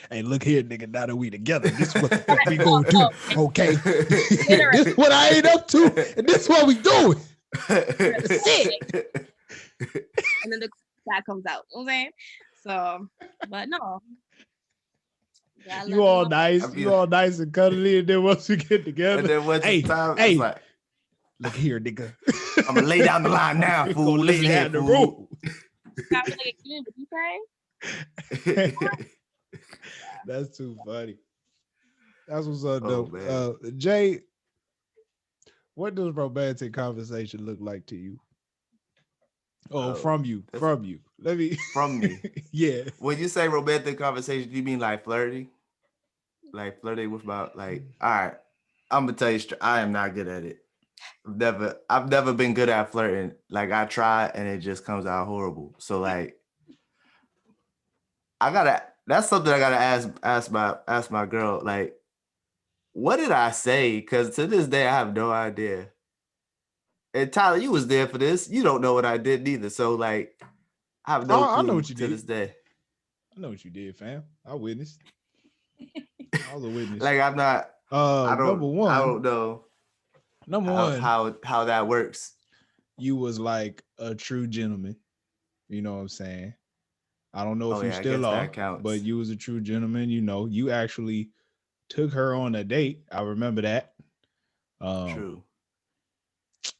Hey, look here, nigga. Now that we together, this is what the fuck we gonna do, okay? This is what I ain't up to, and this is what we doing. And then that comes out. You know what I'm saying? So, but no. You all nice. You all nice and cuddly, and then once we get together, and then once it's time, hey, it's like, look here, nigga. I'm gonna lay down the line now, fool. Listen here, fool. That's too funny. That's what's up, though. Jay, what does romantic conversation look like to you? From you. Let me. From me. Yeah. When you say romantic conversation, do you mean like flirting? Like flirting with all right, I'm gonna tell you, I am not good at it. I've never been good at flirting. Like I try and it just comes out horrible. So like, that's something I gotta ask my girl. Like, what did I say? Because to this day, I have no idea. And Tyler, you was there for this. You don't know what I did neither. So like, I have no clue I know what you to did. This day. I know what you did, fam. I witnessed. I was a witness. Like I'm not. Number one. I don't know. Number one. How that works. You was like a true gentleman. You know what I'm saying? I don't know if you still are, but you was a true gentleman. You actually took her on a date. I remember that. True.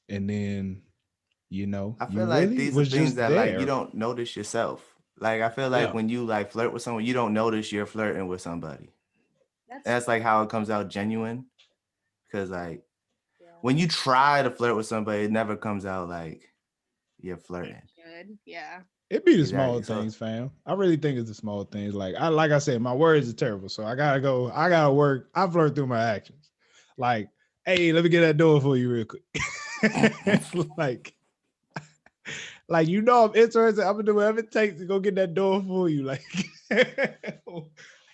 And then, I feel like these are things that like you don't notice yourself. Like I feel like when you like flirt with someone, you don't notice you're flirting with somebody. That's like how it comes out genuine. Because like when you try to flirt with somebody, it never comes out like you're flirting. Yeah. It be the small things, fam. I really think it's the small things. Like I said, my words are terrible, so I gotta work. I flirt through my actions. Like, hey, let me get that door for you real quick. like I'm interested. I'm gonna do whatever it takes to go get that door for you. Like,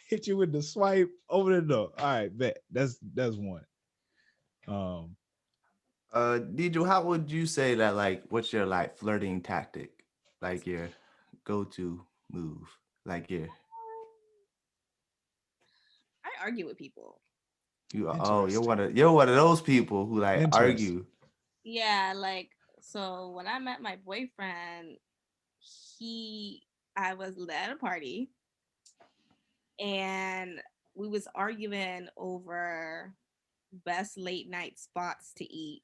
hit you with the swipe over the door. All right, bet. That's one. Deidra, how would you say that? Like, what's your like flirting tactic? Like your go-to move? Like your. I argue with people. You're one of those people who like argue. Yeah, like so when I met my boyfriend, I was at a party and we was arguing over best late night spots to eat.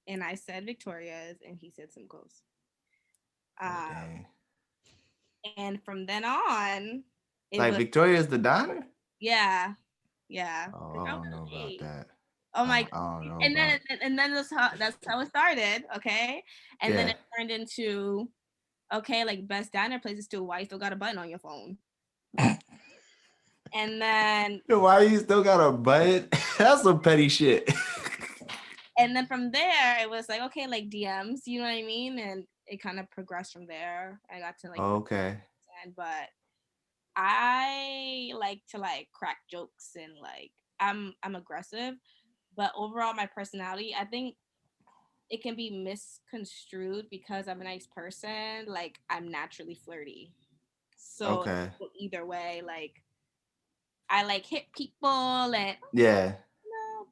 And I said Victoria's and he said Simcoe's. And from then on, Victoria's the diner? Yeah. Oh, I don't know about that. Oh my! And then that's how it started. Okay, and then it turned into like best diner places too. Why you still got a button on your phone? And then why you still got a button? That's some petty shit. And then from there, it was like okay, like DMs. You know what I mean? And it kind of progressed from there. I got to like okay, but I like to like crack jokes and like I'm aggressive. But overall, my personality, I think it can be misconstrued because I'm a nice person. Like, I'm naturally flirty. So, either way, like, I like hit people and, yeah.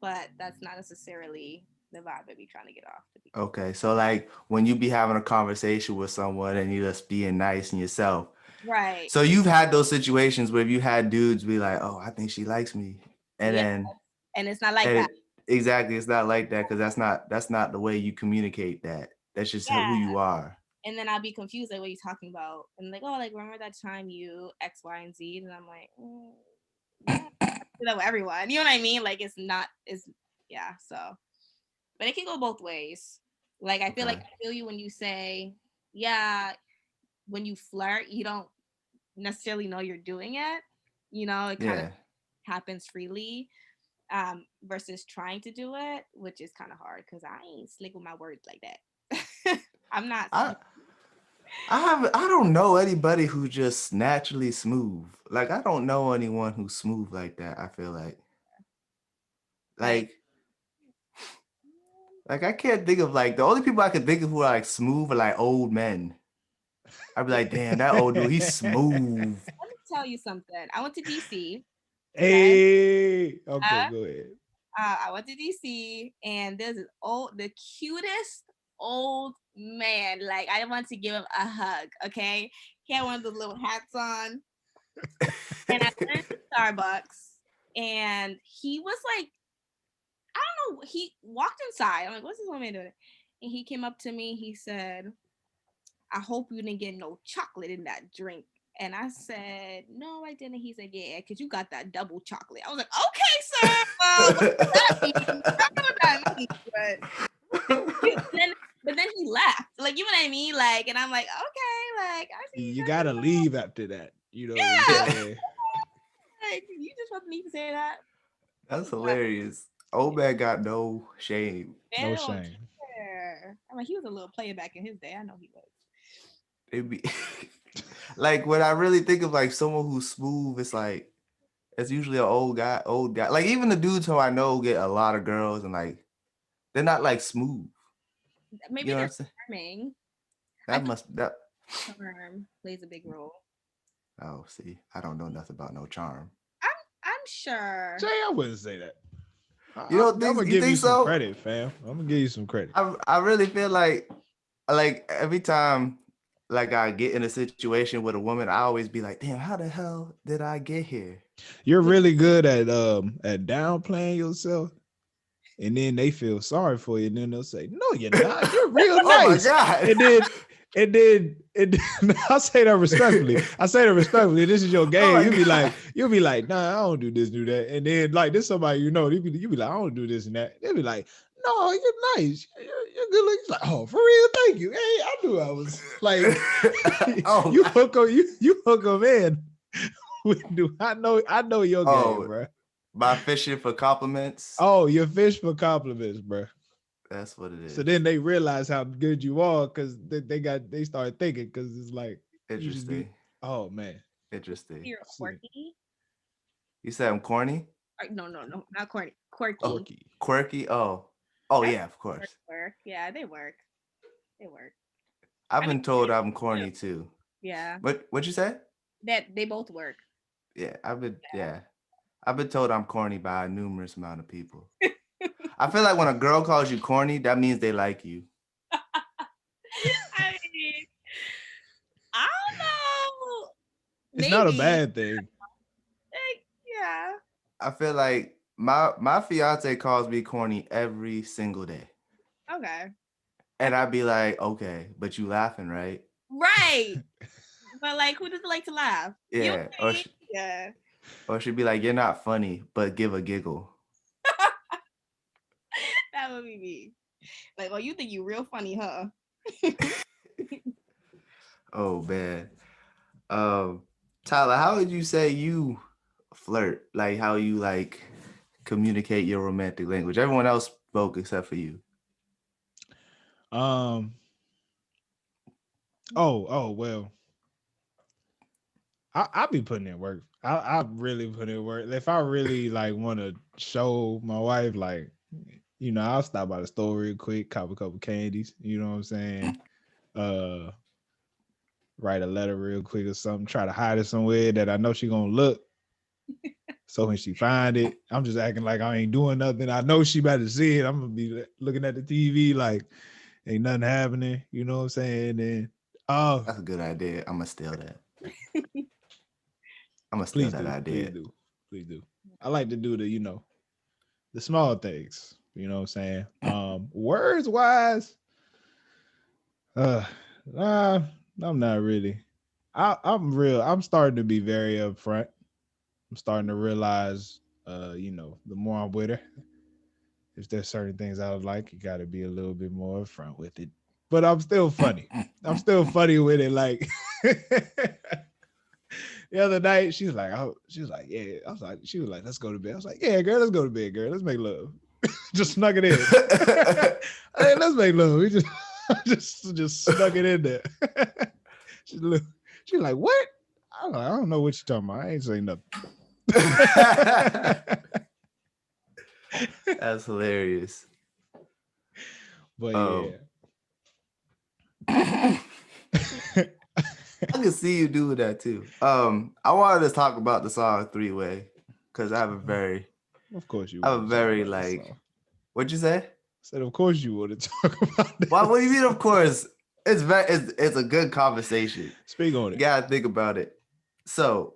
but that's not necessarily the vibe I be trying to get off. Okay, so like when you be having a conversation with someone and you just being nice and yourself. Right. So you've had those situations where you had dudes be like, "Oh, I think she likes me," and then and it's not like that. Exactly, it's not like that because that's not the way you communicate that. That's just who you are. And then I'll be confused like what you talking about, and like, oh, like remember that time you X, Y, and Z, and I'm like, yeah, I do that with everyone. You know what I mean? Like it's yeah. So, but it can go both ways. Like I feel you when you say, yeah, when you flirt, you don't necessarily know you're doing it. You know, it kind of happens freely. Versus trying to do it, which is kind of hard because I ain't slick with my words like that. I'm not. I don't know anybody who just naturally smooth. Like I don't know anyone who's smooth like that. I feel like I can't think of like the only people I could think of who are like smooth are like old men. I'd be like, damn, that old dude, he's smooth. Let me tell you something. I went to DC. Hey, okay, go ahead. I went to DC, and there's the cutest old man. Like I want to give him a hug. Okay, he had one of the little hats on, and I went to Starbucks, and he was like, I don't know. He walked inside. I'm like, what's this old man doing? And he came up to me. He said, I hope you didn't get no chocolate in that drink. And I said, no, I didn't. He said, yeah, because you got that double chocolate. I was like, okay, sir. What does that mean? I don't know what that means. But then he left. Like, you know what I mean? Like, and I'm like, okay, like, I see you got to leave after that. You know what I'm saying? Like, you just want me to say that? That's hilarious. Old man got no shame. No shame. I'm like, he was a little player back in his day. I know he was. It'd be like when I really think of like someone who's smooth, it's usually an old guy. Like even the dudes who I know get a lot of girls and like they're not like smooth. Maybe they're charming. Charm plays a big role. Oh, see, I don't know nothing about no charm. I'm sure. Jay, I wouldn't say that. I'm gonna give you some credit, fam. I'm gonna give you some credit. I really feel like every time like I get in a situation with a woman, I always be like, damn, how the hell did I get here? You're really good at downplaying yourself, and then they feel sorry for you, and then they'll say, no, you're not. You're real nice. Oh my God. And then I say that respectfully. This is your game. You'll be like, nah, I don't do this, do that. And then like this somebody you know, you be like, I don't do this and that. They'll be like, no, you're nice. You're good looking. Like, oh, for real, thank you. Hey, I knew I was like, you hook them in. I know your game, bro. By fishing for compliments. Oh, you fish for compliments, bro. That's what it is. So then they realize how good you are because they start thinking because it's like interesting. Oh man, interesting. You're quirky. You said I'm corny? No, not corny. Quirky. Quirky. Oh yeah, of course. Work. Yeah, they work. I've been told I'm corny too. Yeah. What'd you say? That they both work. Yeah, I've been told I'm corny by a numerous amount of people. I feel like when a girl calls you corny, that means they like you. I mean, I don't know. It's not a bad thing. Yeah. I feel like my fiance calls me corny every single day. Okay. And I'd be like, okay, but you laughing, right? Right. But like, who doesn't like to laugh? Yeah. Or she'd be like, you're not funny, but give a giggle. That would be me. Like, well, you think you real funny, huh? Oh man. Tyler, how would you say you flirt? Like how you like communicate your romantic language? Everyone else spoke except for you. Oh well. I'll be putting in work. I really put in work. If I really like want to show my wife, like, you know, I'll stop by the store real quick, cop a couple candies. You know what I'm saying? Write a letter real quick or something. Try to hide it somewhere that I know she's gonna look. So when she find it, I'm just acting like I ain't doing nothing. I know she about to see it. I'm gonna be looking at the TV like ain't nothing happening. You know what I'm saying? And that's a good idea. I'm gonna steal that. I'm gonna steal please that do, idea. please do. I like to do the small things. You know what I'm saying? Words wise, nah, I'm not really. I'm starting to be very upfront. I'm starting to realize, the more I'm with her, if there's certain things I would like, you got to be a little bit more upfront with it. But I'm still funny. I'm still funny with it. Like the other night, she was like, yeah. She was like, let's go to bed. I was like, yeah, girl, let's go to bed, girl. Let's make love. Just snuck it in. Hey, let's make love. We just snuck it in there. She's like, what? I don't know what you're talking about. I ain't saying nothing. That's hilarious. But yeah. I can see you doing that too. I wanted to talk about the song Three Way because I have a very, like, what'd you say? I said, of course you want to talk about this. Why? What do you mean? Of course, it's a good conversation. Speak on it. You gotta think about it. So,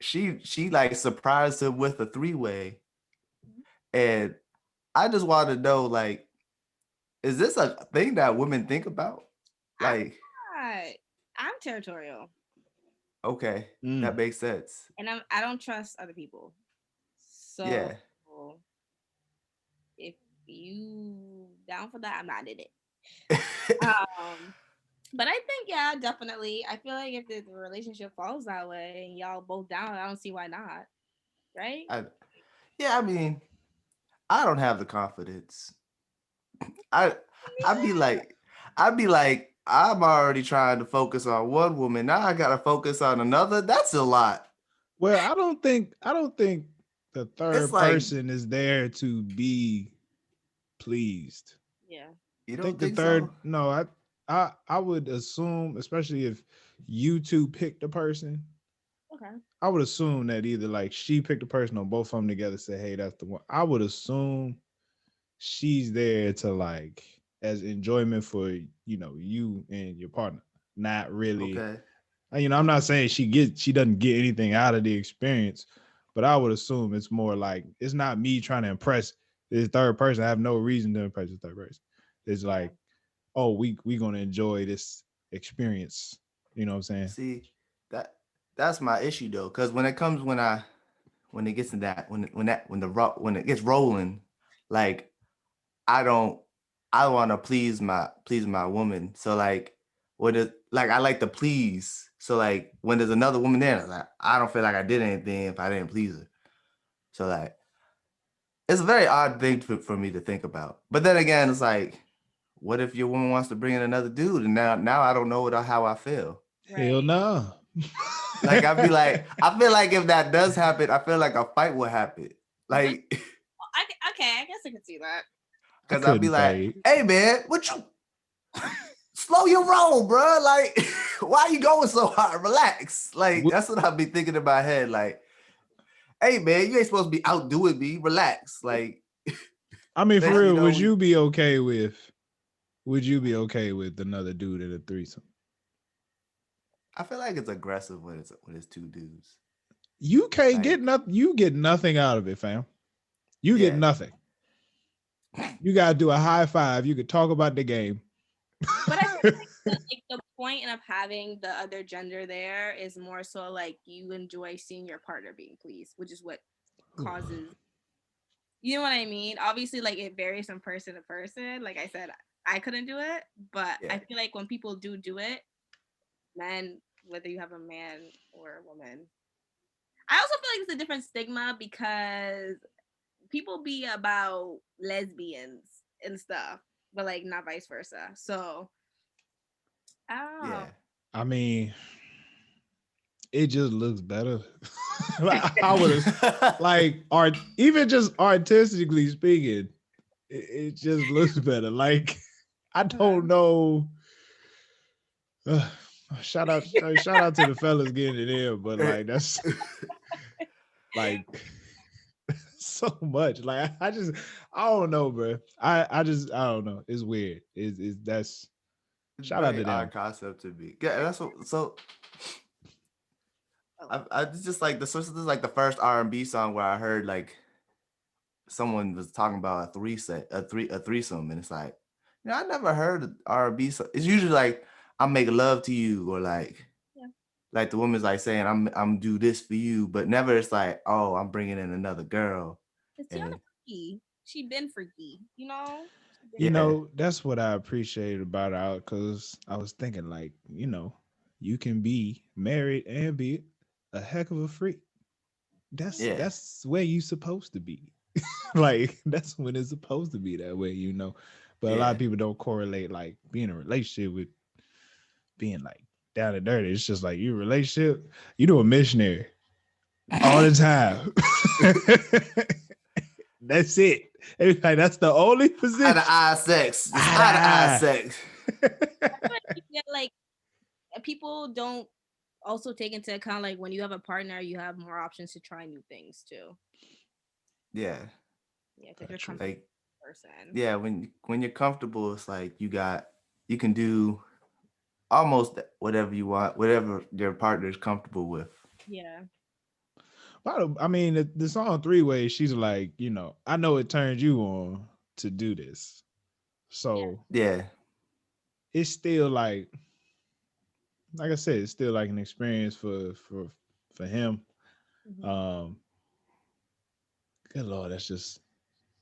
she like surprised him with a 3-way, and I just want to know, like, is this a thing that women think about? Like, I'm territorial. Okay, that makes sense. And I don't trust other people. So yeah, if you down for that, I'm not in it. But I think, yeah, definitely. I feel like if the relationship falls that way and y'all both down, I don't see why not. Right? I mean, I don't have the confidence. I'd be like, I'm already trying to focus on one woman. Now I gotta focus on another. That's a lot. Well, I don't think the third person is there to be pleased. Yeah. You don't think the third so? No, I would assume, especially if you two picked a person. Okay. I would assume that either like she picked a person or both of them together say, hey, that's the one. I would assume she's there to like as enjoyment for you and your partner, not really. Okay. I'm not saying she doesn't get anything out of the experience, but I would assume it's more like it's not me trying to impress this third person. I have no reason to impress this third person. It's like, oh, we gonna enjoy this experience. You know what I'm saying? See, that's my issue though, because when it gets in that when it gets rolling, like I want to please my woman. So like I like to please. So like when there's another woman there, like I don't feel like I did anything if I didn't please her. So like it's a very odd thing for me to think about. But then again, it's like, what if your woman wants to bring in another dude, and now I don't know how I feel. Hell no. Like I feel like if that does happen, I feel like a fight will happen. Like, I guess I can see that. Because I'd be like, hey man, what you slow your roll, bro? Like, why you going so hard? Relax. Like, that's what I'd be thinking in my head. Like, hey man, you ain't supposed to be outdoing me. Relax. Like, I mean, for real, would you be okay with another dude in a threesome? I feel like it's aggressive when it's two dudes. You can't get nothing. You get nothing out of it, fam. You get nothing. You gotta do a high five. You could talk about the game. But I think like the point of having the other gender there is more so like you enjoy seeing your partner being pleased, which is what causes. You know what I mean? Obviously, like it varies from person to person. Like I said, I couldn't do it, but I feel like when people do it, men, whether you have a man or a woman, I also feel like it's a different stigma because people be about lesbians and stuff, but like not vice versa. So I don't know. I mean, it just looks better. I would have like even just artistically speaking, it just looks better. Like I don't know. Shout out to the fellas getting it in, but like that's like so much. Like I don't know, bro. I don't know. It's weird. It's that's It's shout out very to them. odd concept to me. Yeah, that's what. So I it's just like this is like the first R&B song where I heard like someone was talking about a threesome, and it's like, I never heard R&B. So it's usually like I'm making love to you, or like the woman's like saying I'm do this for you, but never it's like, oh, I'm bringing in another girl. It's Teyana freaky. She been freaky, you know. You know, that's what I appreciated about it, because I was thinking like, you can be married and be a heck of a freak. That's where you supposed to be. Like that's when it's supposed to be that way, But a lot of people don't correlate like being in a relationship with being like down and dirty. It's just like your relationship, a missionary all the time. That's it. It's like that's the only position. Eye to eye sex. Just eye to eye sex. Like people don't also take into account like when you have a partner, you have more options to try new things too. Yeah. Yeah, because you're comfortable with the person. Yeah, when you're comfortable, it's like you can do almost whatever you want, whatever your partner is comfortable with. Yeah. I mean, the song Three Ways, she's like, I know it turns you on to do this. So yeah, it's still like I said, it's still like an experience for him. Mm-hmm. Good Lord,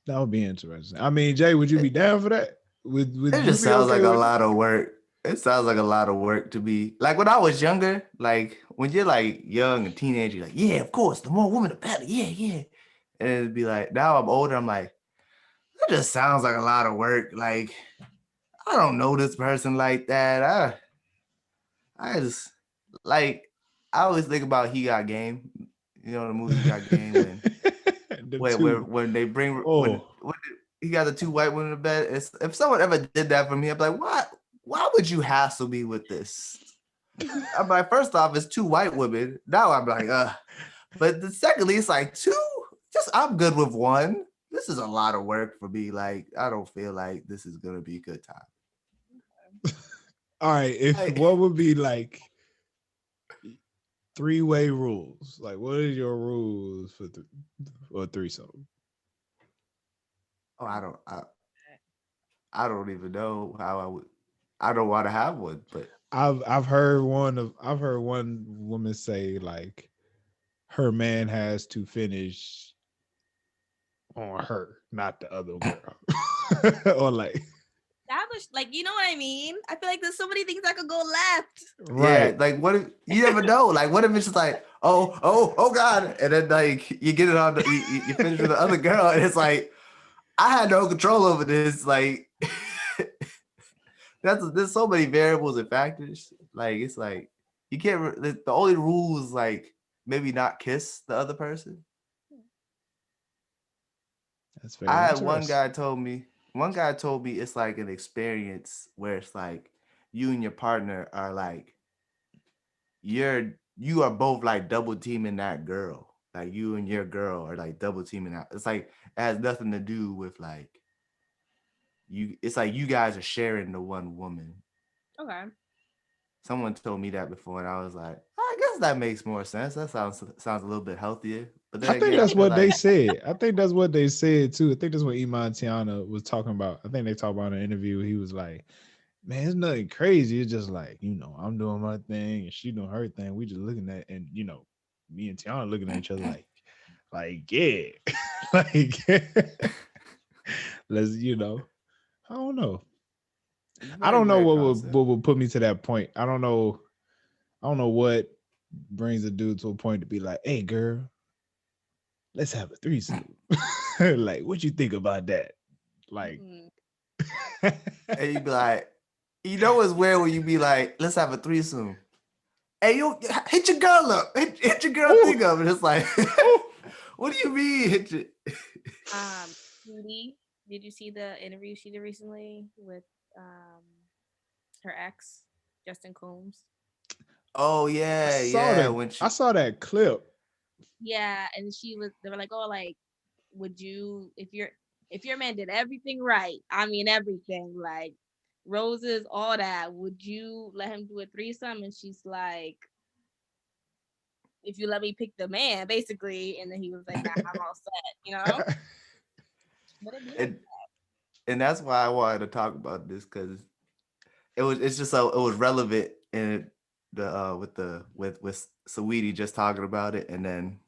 that would be interesting. I mean, Jay, would you be down for that? Would it you just be sounds okay like a with lot of work. It sounds like a lot of work to be like when I was younger, like when you're like young and teenager, you're like, yeah, of course, the more women, the better. Yeah, yeah. And it'd be like, now I'm older, I'm like, that just sounds like a lot of work. Like, I don't know this person like that. I just like I always think about He Got Game. You know the movie He Got Game when they bring when he got the two white women in bed. If someone ever did that for me, I'd be like, why would you hassle me with this? I'm like, first off, it's two white women. Now I'm like, but secondly, it's like two. I'm good with one. This is a lot of work for me. Like, I don't feel like this is gonna be a good time. All right, what would be like three-way rules? Like, what are your rules for threesome? Oh, I don't even know how I would. I don't want to have one, but I've heard one woman say like her man has to finish on her, not the other girl, or like established, like, you know what I mean? I feel like there's so many things that could go left. Right. Yeah, like what if you never know? Like what if it's just like, oh God, and then like you get it on you finish with the other girl, and it's like I had no control over this. Like there's so many variables and factors. Like it's like you can't. The only rule is like maybe not kiss the other person. That's very interesting. One guy told me it's like an experience where it's like you and your partner are like you are both like double teaming that girl. Like you and your girl are like double teaming out. It's like it has nothing to do with like you. It's like you guys are sharing the one woman. Okay. Someone told me that before, and I was like, I guess that makes more sense. That sounds a little bit healthier. But then I think that's what they said. I think that's what they said too. I think that's what Iman and Teyana was talking about. I think they talked about in an interview. He was like, man, it's nothing crazy. It's just like, I'm doing my thing and she doing her thing. We just looking at, and me and Teyana looking at each other like, yeah. Like let's, I don't know. I don't know what would put me to that point. I don't know what brings a dude to a point to be like, hey girl, let's have a threesome. Like, what you think about that? Like, and you'd be like, it's weird when you be like, let's have a threesome. Hey, you hit your girl up, hit your girl thing up, and it's like, what do you mean hit your? Judy, did you see the interview she did recently with her ex, Justin Combs? Oh yeah, I saw that clip Yeah, and they were like, oh, like, would you, if your man did everything right, I mean everything, like roses, all that, would you let him do a threesome? And she's like, if you let me pick the man, basically. And then he was like, nah, I'm all set. But it be like, and that's why I wanted to talk about this, because it's just so it was relevant in the with Saweetie just talking about it, and then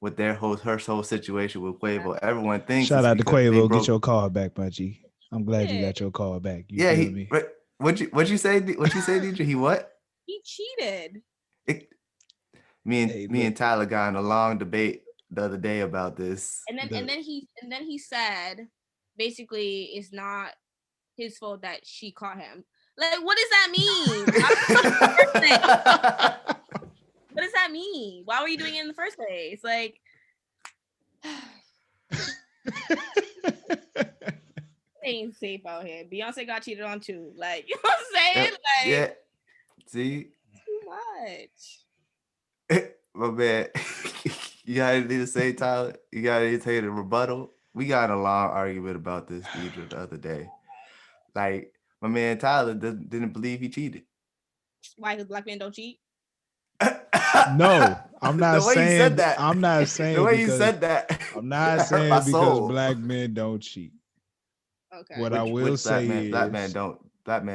with her whole situation with Quavo, everyone thinks Shout it's out to because they Quavo. Get broke. your call back, my G. I'm glad you yeah, got your call back. You Yeah, feel me? what you say? What you say, Deidra? He what? he cheated. It, Hey, me look. and Tyler got in a long debate the other day about this. And then Look. he said, basically, it's not his fault that she caught him. Like, what does that mean? Why were you doing it in the first place? What does that mean? Why were you doing it in the first place? Like, it ain't safe out here. Beyonce got cheated on too. Like, you know what I'm saying? Like, Yeah. See, too much. my man. You got anything to say, Tyler? You got anything to say to rebuttal? We got a long argument about this, Deidra, the other day. Like, my man Tyler didn't believe he cheated. Why? Because black men don't cheat. No, I'm not The way you saying. said that. I'm not The saying way you because said that. I'm not That hurt my saying because soul. black men don't cheat. Okay. What I will Which say black man is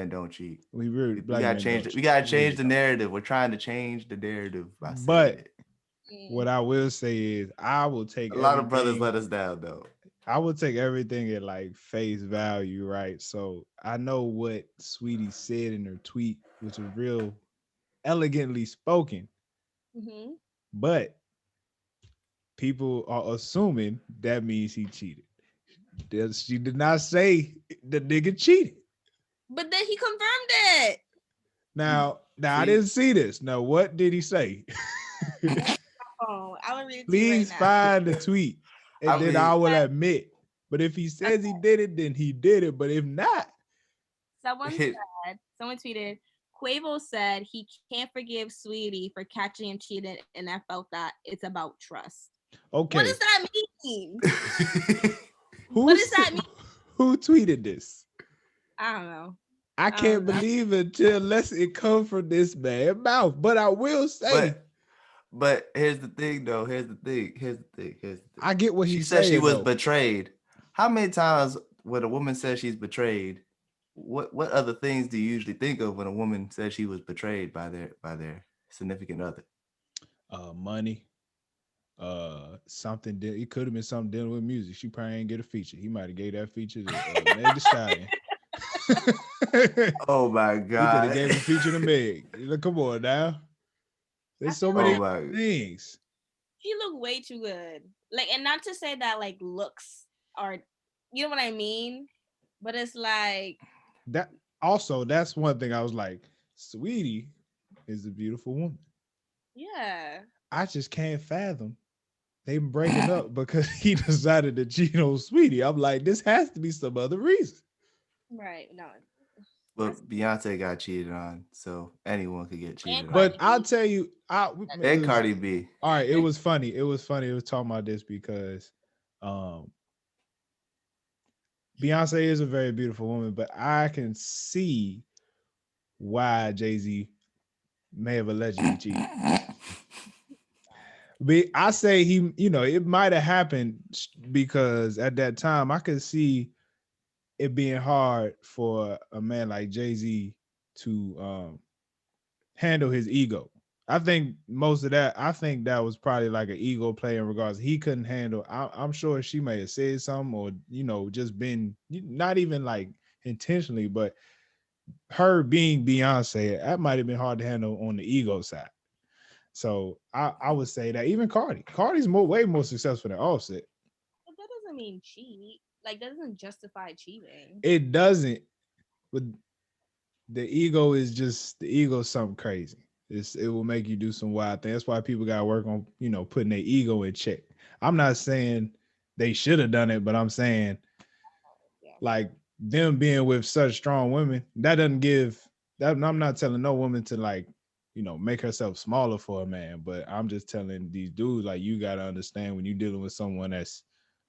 don't cheat. we really We black gotta men change don't it. We cheat. gotta We change really the don't. narrative. We're trying to change the narrative by saying But it. what I will say is I will take A lot of brothers everything. let us down though. I will take everything at like face value, right? So I know what Sweetie said in her tweet, which was real elegantly spoken, Mm-hmm. but people are assuming that means he cheated. She did not say the nigga cheated. But then he confirmed it. Now I See, didn't see this. Now, what did he say? Oh, I will read it to you right Please now. find the tweet, and I then I mean, will admit. But if he says he did it, then he did it. But if not, Someone tweeted, Quavo said he can't forgive Sweetie for catching him cheating, and I felt that it's about trust. What does okay, that mean? What does who's that mean? who tweeted this? I don't know. I can't Know. believe it unless it comes from this man's mouth. But I will say, but here's the thing, though. Here's the thing. I get what She he's said she saying was though. betrayed. How many times when a woman says she's betrayed, what other things do you usually think of when a woman says she was betrayed by their significant other? Money. Something. It could have been something dealing with music. She probably ain't get a feature. He might have gave that feature to Meg Thee Stallion. Oh my He could have God. gave a feature to Meg. Look, come on now. There's so many things. He looked way too good. Like, and not to say that like looks are, you know what I mean? But it's like That also, that's one thing I was like, Sweetie is a beautiful woman. yeah. I just can't fathom they breaking up because he decided to cheat on Sweetie. I'm like, this has to be some other reason. Right. No. But Beyonce got cheated on, so anyone could get cheated But on. I'll tell you, And Cardi B. All right, it was funny. It was funny. It was talking about this because Beyonce is a very beautiful woman, but I can see why Jay-Z may have allegedly cheated. But I say he, it might have happened because at that time I could see it being hard for a man like Jay-Z to handle his ego. I think most of that, I think that was probably like an ego play in regards he couldn't handle. I'm sure she may have said something or, just been not even like intentionally, but her being Beyonce, that might have been hard to handle on the ego side. So I would say that even Cardi's way more successful than Offset. But that doesn't mean cheat. Like that doesn't justify cheating. It doesn't, but the ego is something crazy. It will make you do some wild things. That's why people gotta work on, putting their ego in check. I'm not saying they should have done it, but I'm saying like them being with such strong women, that doesn't give that. I'm not telling no woman to like make herself smaller for a man. But I'm just telling these dudes, like, you got to understand, when you're dealing with someone that's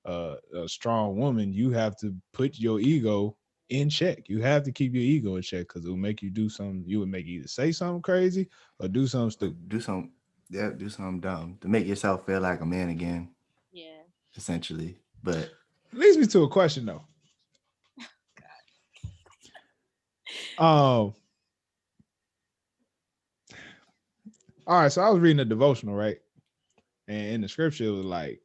a strong woman, you have to put your ego in check. You have to keep your ego in check, because it will make you do something. You would make you either say something crazy or do something stupid. Do something dumb to make yourself feel like a man again. Yeah. Essentially. But leads me to a question though. All right, so I was reading a devotional, right? And in the scripture, it was like,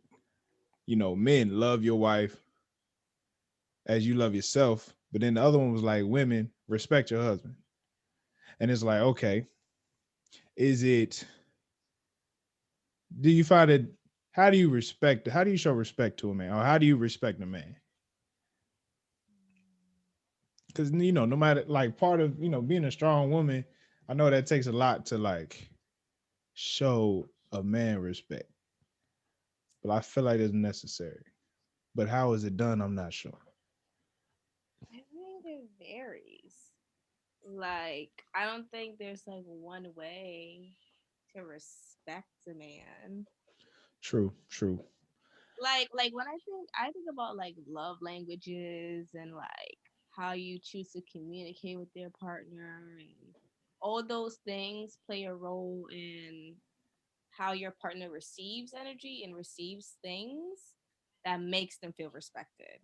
men, love your wife as you love yourself. But then the other one was like, women, respect your husband. And it's like, okay, do you find it, how do you show respect to a man? Or how do you respect a man? Because, no matter, like, part of, being a strong woman, I know that takes a lot to, like, show a man respect. But I feel like it's necessary. But how is it done? I'm not sure. I think it varies. Like, I don't think there's like one way to respect a man. True. Like when I think about like love languages and like how you choose to communicate with your partner, and all those things play a role in how your partner receives energy and receives things that makes them feel respected.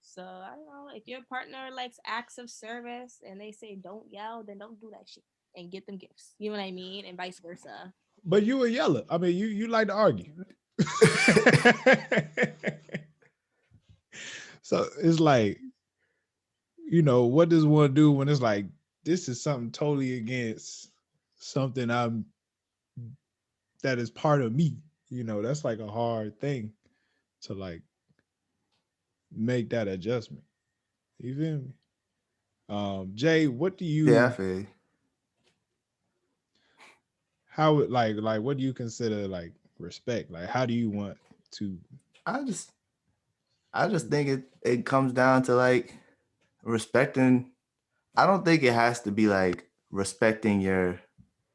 So I don't know, if your partner likes acts of service and they say don't yell, then don't do that shit and get them gifts. You know what I mean? And vice versa. But you a yeller. I mean, you like to argue. So it's like, what does one do when it's like, this is something totally against something that is part of me? That's like a hard thing to like make that adjustment. You feel me? Jay, what do yeah, I you, feel you. how it like what do you consider like respect? Like, how do you want to? I just I just think it comes down to like respecting. I don't think it has to be like respecting your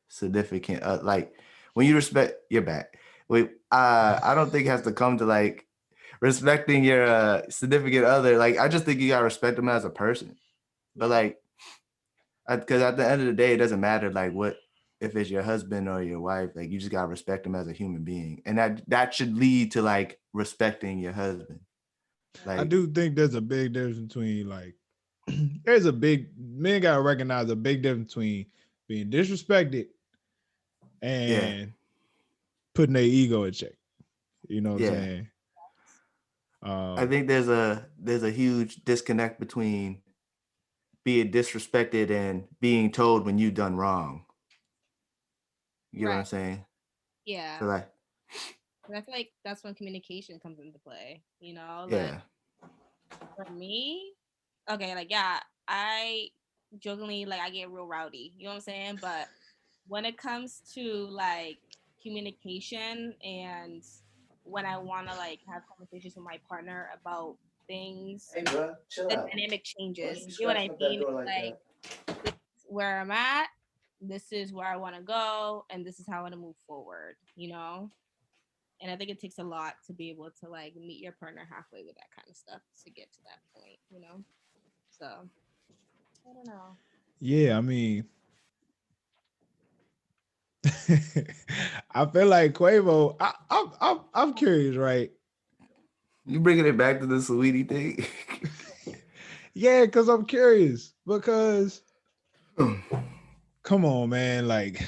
significant like when you respect your back. Wait, I don't think it has to come to like respecting your significant other. Like I just think you gotta respect them as a person. But like, because at the end of the day, it doesn't matter like what if it's your husband or your wife. Like you just gotta respect them as a human being, and that should lead to like respecting your husband. I Like do think there's a big difference between like men gotta recognize a big difference between being disrespected yeah, and putting their ego in check. You know what I'm yeah. saying? I think there's a huge disconnect between being disrespected and being told when you done wrong. You get what Right. I'm saying? Yeah. So like, But I feel like that's when communication comes into play. Like yeah, for me, okay, like yeah, I jokingly like I get real rowdy. You know what I'm saying? But when it comes to like communication and when I want to like have conversations with my partner about things, hey bro, chill the out. dynamic Why changes. you You know what I scratching up that mean? door like Like that? this is where I'm at. This is where I want to go, and this is how I want to move forward. And I think it takes a lot to be able to like meet your partner halfway with that kind of stuff to get to that point. So I don't know. Yeah, I mean, I feel like Quavo. I'm curious, right? You bringing it back to the sweetie thing? Yeah, because I'm curious. Because come on, man, like I'm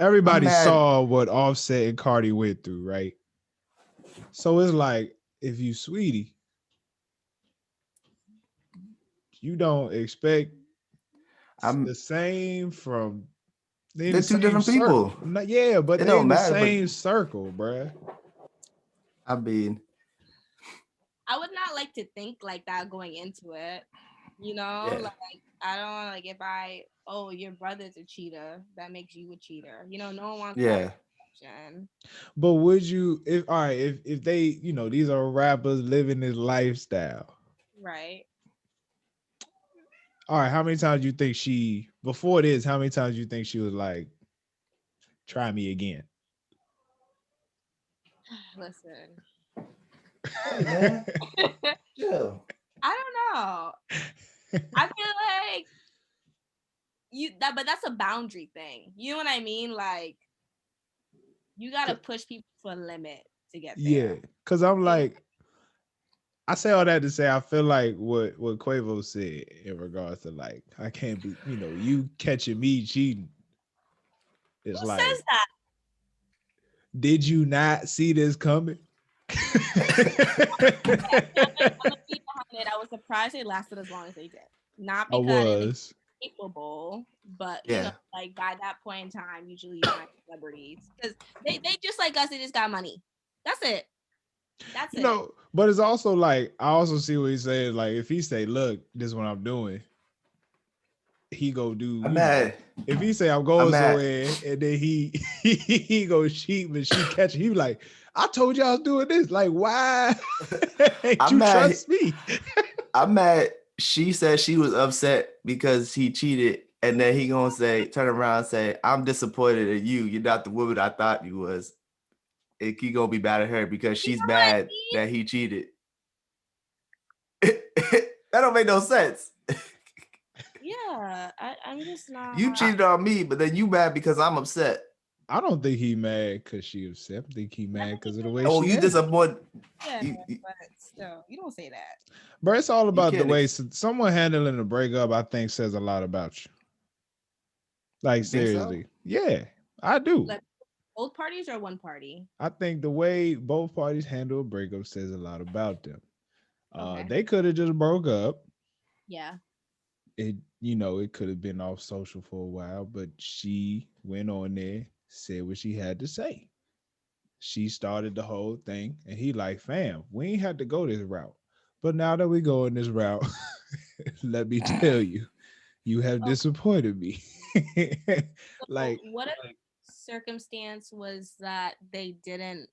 everybody mad. saw what Offset and Cardi went through, right? So it's like, if you sweetie, you don't expect I'm. the same from, they in They're the two same different circle. people. Yeah, but It they don't in the matter. But same circle, bruh. I mean, I would not like to think like that going into it. yeah, Like I don't like if I oh your brother's a cheater, that makes you a cheater. No one wants that yeah. perception. But would you, if all right, if they, these are rappers living this lifestyle, Right. All right, how many times do you think before this, how many times do you think she was like, try me again? Listen. Hey, man. Chill. I don't know. I feel like but that's a boundary thing. You know what I mean? Like, you gotta push people to a limit to get there. Yeah, because I'm like, I say all that to say I feel like what Quavo said in regards to like, I can't be, you catching me cheating. It's Who like, says that? did you not see this coming? I'm gonna be behind it. I was surprised it lasted as long as they did. Not because it's capable, but like by that point in time, usually you find celebrities because they just like us. They just got money. That's it. That's it. But it's also like I also see what he said. Like if he say, "Look, this is what I'm doing," he go do. I'm mad. If he say I'm going somewhere and then he go cheat, but she catch it, he be like, "I told you I was doing this. Like, why? I'm you mad. Trust me?" I'm mad. She said she was upset because he cheated, and then he gonna turn around and say, "I'm disappointed in you. You're not the woman I thought you was." And he gonna be mad at her because she's mad that he cheated. That don't make no sense. Yeah, I'm just not. You cheated on me, but then you mad because I'm upset. I don't think he mad because she upset. I think he mad because of the way she. You disappointed. Yeah, but still, you don't say that. But it's all about the way someone handling a breakup. I think says a lot about you. Like seriously, yeah, I do. Like both parties or one party? I think the way both parties handle a breakup says a lot about them. They could have just broke up. Yeah. It could have been off social for a while, but she went on there, said what she had to say. She started the whole thing, and he like, fam, we ain't had to go this route. But now that we go in this route, let me tell you, you have disappointed me. Like, what a circumstance was that they didn't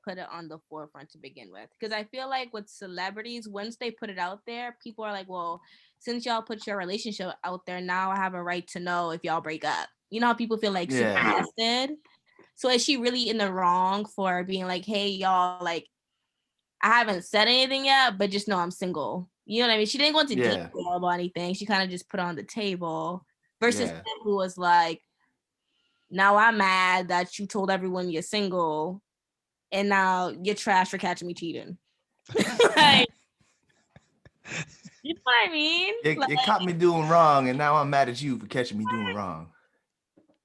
put it on the forefront to begin with? Because I feel like with celebrities, once they put it out there, people are like, well, since y'all put your relationship out there, now I have a right to know if y'all break up. You know how people feel like super invested? So is she really in the wrong for being like, hey, y'all, like, I haven't said anything yet, but just know I'm single. You know what I mean? She didn't go into detail about anything. She kind of just put it on the table versus him who was like, now I'm mad that you told everyone you're single and now you're trash for catching me cheating. Like, you know what I mean? You caught me doing wrong and now I'm mad at you for catching me doing wrong.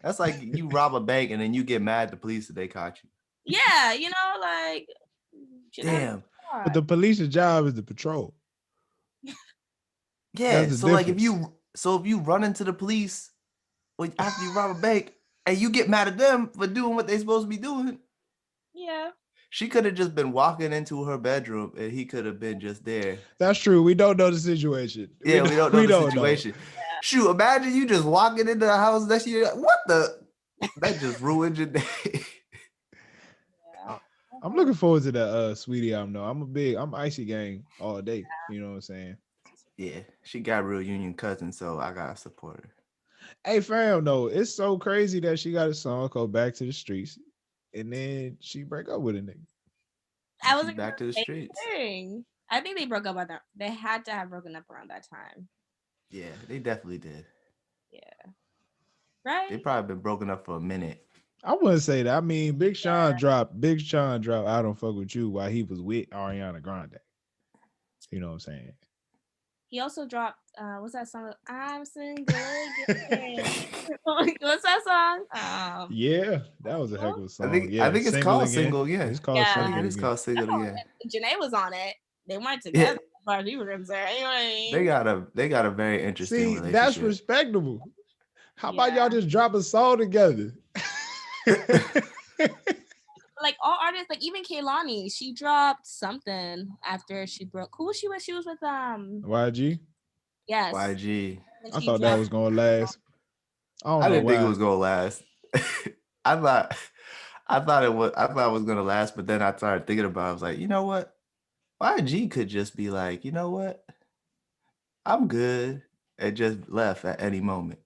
That's like you rob a bank and then you get mad at the police that they caught you. Yeah, like damn. But the police's job is to patrol. Yeah, so like if you run into the police after you rob a bank and you get mad at them for doing what they're supposed to be doing. Yeah. She could have just been walking into her bedroom and he could have been just there. That's true. We don't know the situation. Yeah, we don't know the situation. Yeah. Shoot, imagine you just walking into the house next year. What the? That just ruined your day. Yeah. I'm looking forward to that Sweetie album though. I'm Icy Gang all day. You know what I'm saying? Yeah, she got real union cousin, so I gotta support her. Hey fam, no, it's so crazy that she got a song called Back to the Streets and then she break up with a nigga. I was back to the streets. I think they broke up that. They had to have broken up around that time. Yeah, they definitely did. Yeah. Right? They probably been broken up for a minute. I wouldn't say that. I mean, Big Sean dropped I Don't Fuck With You while he was with Ariana Grande. You know what I'm saying? He also dropped what's that song? I'm single again. What's that song? Yeah, that was a heck of a song. I think it's called Single Again. It's called Single Again. It's called Single Again. Janae was on it. They weren't together as far as you were concerned. You know what I mean? They got a very interesting relationship. That's respectable. How about y'all just drop a song together? Like all artists, like even Kehlani, she dropped something after she broke. Who was she with? She was with YG. Yes. YG. I thought that was gonna last. I didn't think it was gonna last. I thought it was gonna last, but then I started thinking about it. I was like, you know what? YG could just be like, you know what? I'm good. and just left at any moment.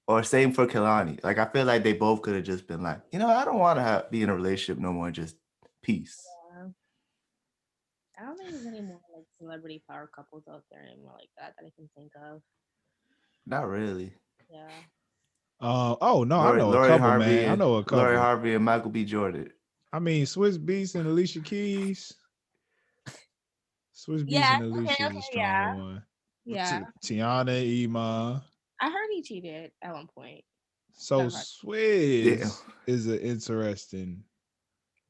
Or same for Kehlani. Like I feel like they both could have just been like, I don't want to be in a relationship no more. Just peace. Yeah. I don't think there's any more like celebrity power couples out there anymore like that I can think of. Not really. Yeah. Oh no, I know a couple, man. I know a couple. Lori Harvey and Michael B. Jordan. I mean, Swiss Beats and Alicia Keys. Swiss Beats and Alicia is a strong one. Yeah. Teyana Ema. I heard he cheated at one point. So Swiss is an interesting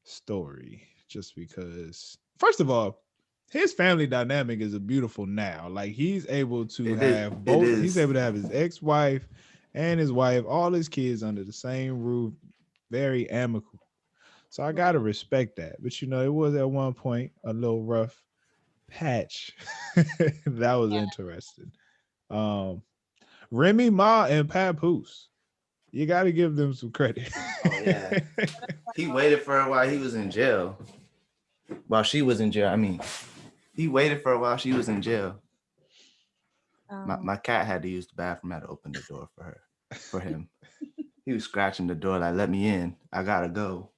story just because, first of all, his family dynamic is a beautiful now. Like he's able to have both. He's able to have his ex-wife and his wife, all his kids under the same roof, very amicable. So I gotta respect that. But it was at one point a little rough patch. That was interesting. Remy Ma and Papoose. You got to give them some credit. Oh yeah, he waited for her while he was in jail. While she was in jail, I mean, he waited for her while she was in jail. My cat had to use the bathroom. I had to open the door for him. He was scratching the door like, "Let me in. I gotta go."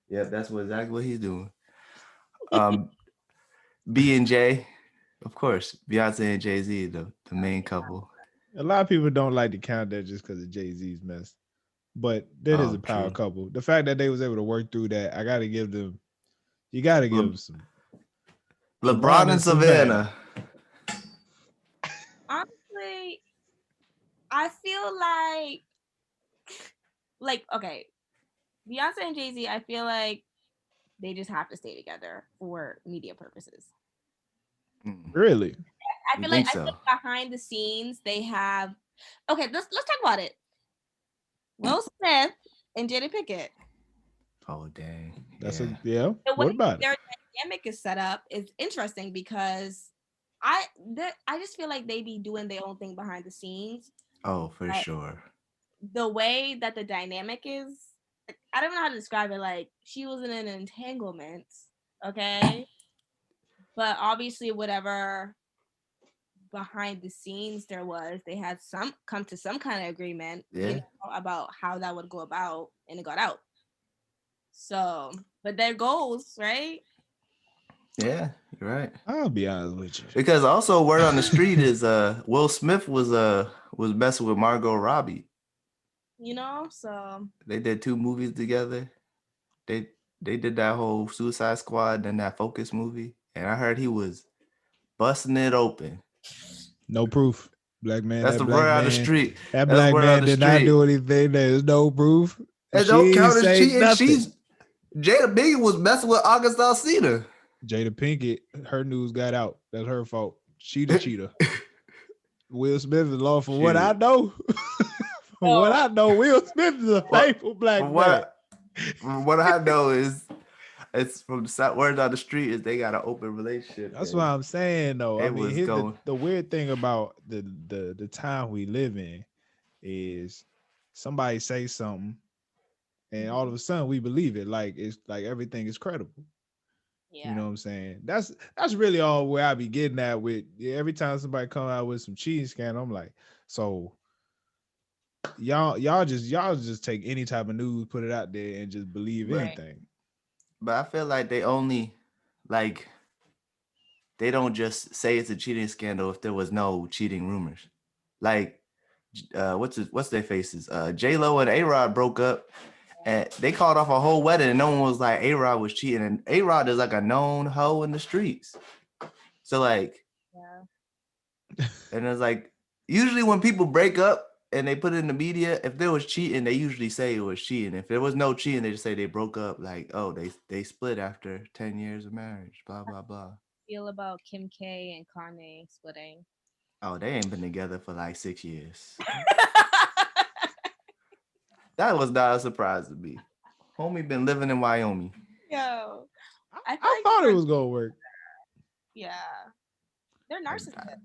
Yeah, that's exactly what he's doing. B and J, of course, Beyonce and Jay-Z, the main couple. A lot of people don't like to count that just because of Jay-Z's mess, but that is a power couple. The fact that they was able to work through that, I got to give them. You got to give them some. LeBron and Savannah. Honestly, I feel like okay, Beyonce and Jay-Z, I feel like they just have to stay together for media purposes. Really? I feel like behind the scenes they have. Okay, let's talk about it. Will Smith and Jada Pinkett. Oh dang! That's yeah. What about their dynamic is set up is interesting because I just feel like they be doing their own thing behind the scenes. Oh, for sure. The way that the dynamic is, I don't know how to describe it. Like she was in an entanglement, okay, but obviously whatever behind the scenes there was, they had come to some kind of agreement, about how that would go about, and it got out. So, but their goals, right? Yeah, you're right. I'll be honest with you. Because also word on the street is Will Smith was messing with Margot Robbie. So they did 2 movies together. They did that whole Suicide Squad and that Focus movie, and I heard he was busting it open. No proof. Black man. That's the word on the street. That black man did not do anything. There's no proof. And don't count as cheating. Jada Pinkett was messing with August Alsina. Jada Pinkett, her news got out. That's her fault. She the cheater. Will Smith is lawful. What I know. What I know, Will Smith is a faithful black man. What I know is, it's from the word on the street is they got an open relationship. That's what I'm saying, though. I mean, the weird thing about the time we live in is somebody say something, and all of a sudden we believe it. Like it's like everything is credible. Yeah. You know what I'm saying? That's really all where I be getting at with every time somebody come out with some cheating scandal. I'm like, so y'all just take any type of news, put it out there, and just believe anything. But I feel like they only they don't just say it's a cheating scandal if there was no cheating rumors. Like what's their faces? J-Lo and A-Rod broke up, and they called off a whole wedding, and no one was like A-Rod was cheating, and A-Rod is like a known hoe in the streets. So like, and it's like usually when people break up and they put it in the media, if there was cheating, they usually say it was cheating. If there was no cheating, they just say they broke up. Like, oh, they split after 10 years of marriage. Blah blah blah. Feel about Kim K and Kanye splitting? Oh, they ain't been together for like 6 years. That was not a surprise to me. Homie been living in Wyoming. Yo, I thought it was gonna work. Yeah, they're narcissists.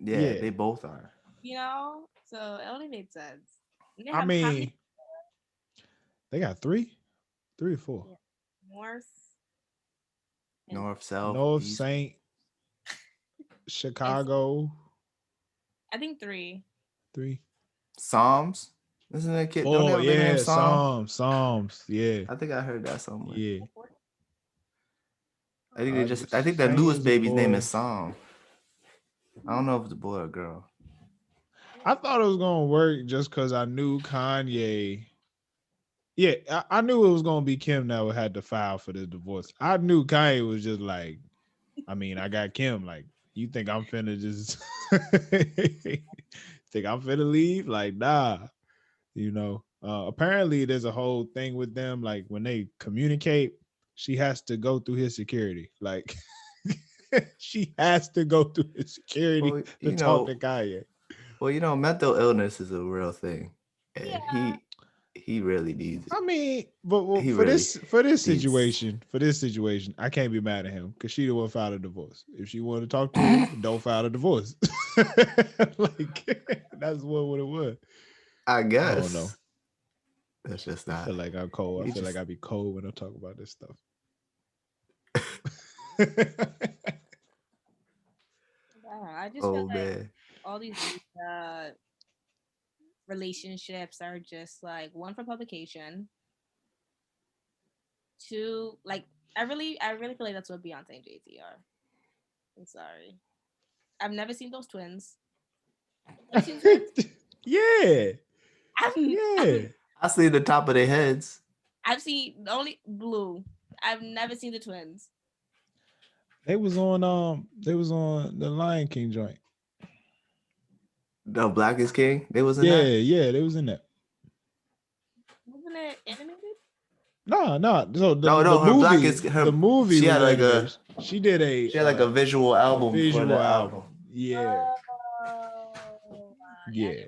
Yeah, they both are. So it only made sense. I mean, they got 3 or 4. North, South, North, East. Saint, Chicago. I think 3. 3. Psalms. Isn't that kid? Don't they 4, have a baby named Psalm? Psalms. Yeah. I think I heard that somewhere. Yeah. I think I think that Lewis Saints baby's name boy. is Psalm. I don't know if it's a boy or girl. I thought it was gonna work just because I knew Kanye. Yeah, I knew it was gonna be Kim that would have to file for the divorce. I knew Kanye was just like, I mean, I got Kim. Like, you think I'm finna just think I'm finna leave? Like, nah. You know. Apparently there's a whole thing with them. Like when they communicate, she has to go through his security. Like she has to go through his security to talk to Kanye. Well, mental illness is a real thing, and Yeah. he really needs it. I mean, but He for really this situation, I can't be mad at him because she the one filed a divorce. If she wanted to talk to him, don't file a divorce. Like that's what it was. I guess. I don't know. That's just I not. feel like I'm cold. I feel like I be cold when I talk about this stuff. I just feel like all these relationships are just like, one, for publication. 2, like I really feel like that's what Beyonce and Jay-Z are. I'm sorry. I've never seen those twins. Have you seen twins? Yeah. I see the top of their heads. I've seen only Blue. I've never seen the twins. They was on the Lion King joint. The Black is King. They was in that. Yeah, they was in that. Wasn't it animated? No. So the her movie, Black is her. the movie She was had like animated. She did a. She had like a visual album for the album. Yeah. Oh, Yeah.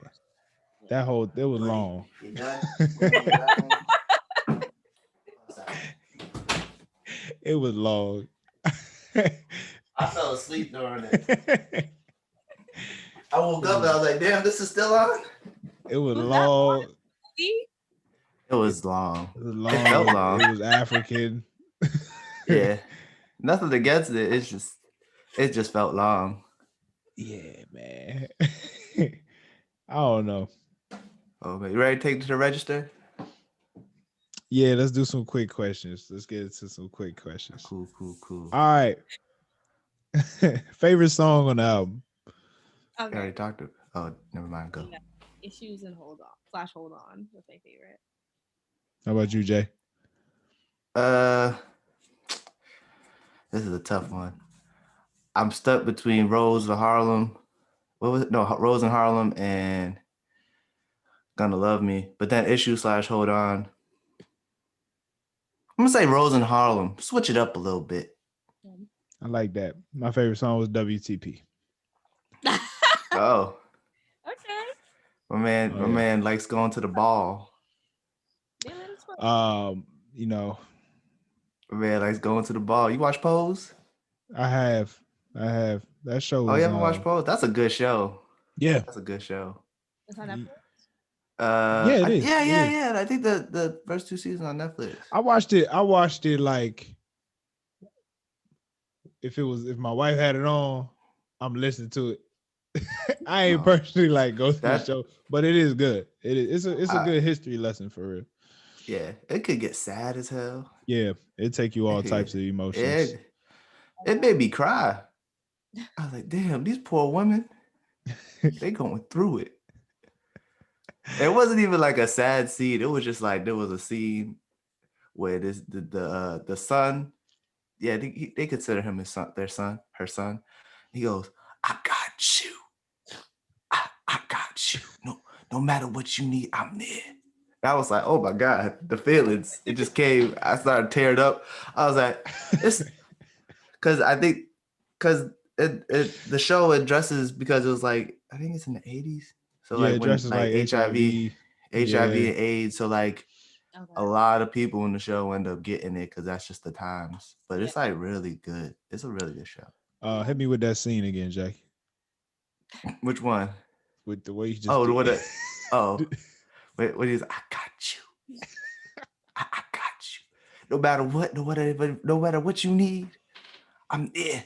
That was long. It was long. I fell asleep during it. I woke up and I was like, damn, this is still on? It was long. It was long. It was long. It felt long. It was African. Yeah. Nothing against it. It just felt long. Yeah, man. I don't know. Okay, you ready to take it to the register? Yeah, let's do some quick questions. Let's get into some quick questions. Cool. All right. Favorite song on the album? Okay. I already talked to. Oh, never mind. Go. Yeah. Issues and Hold On was my favorite. How about you, Jay? This is a tough one. I'm stuck between Rose of Harlem. What was it? No, Rose in Harlem and Gonna Love Me. But then Issue/Hold On. I'm gonna say Rose in Harlem. Switch it up a little bit. I like that. My favorite song was WTP. Oh. Okay. My man likes going to the ball. You know. My man likes going to the ball. You watch Pose? I have. That show. Oh, you haven't watched Pose? That's a good show. Yeah. That's a good show. It's on Netflix? Yeah, it is. Yeah. I think the first 2 seasons on Netflix. I watched it like if my wife had it on, I'm listening to it. I ain't personally like go through the show, but it is good. It's a good history lesson for real. Yeah, it could get sad as hell. Yeah, it take you all types of emotions. It made me cry. I was like, damn, these poor women, they going through it. It wasn't even like a sad scene. It was just like there was a scene where the son, yeah, they consider him his son, her son. He goes, I got you. I got you. No matter what you need, I'm there. I was like, oh my God, the feelings. It just came. I started tearing up. I was like, it's because the show addresses, because it was like, I think it's in the 80s. So yeah, like when like HIV and AIDS. So like a lot of people in the show end up getting it because that's just the times. But it's like really good. It's a really good show. Hit me with that scene again, Jackie. Which one? With the way you just Wait, what is? I got you. I got you. No matter what you need, I'm there.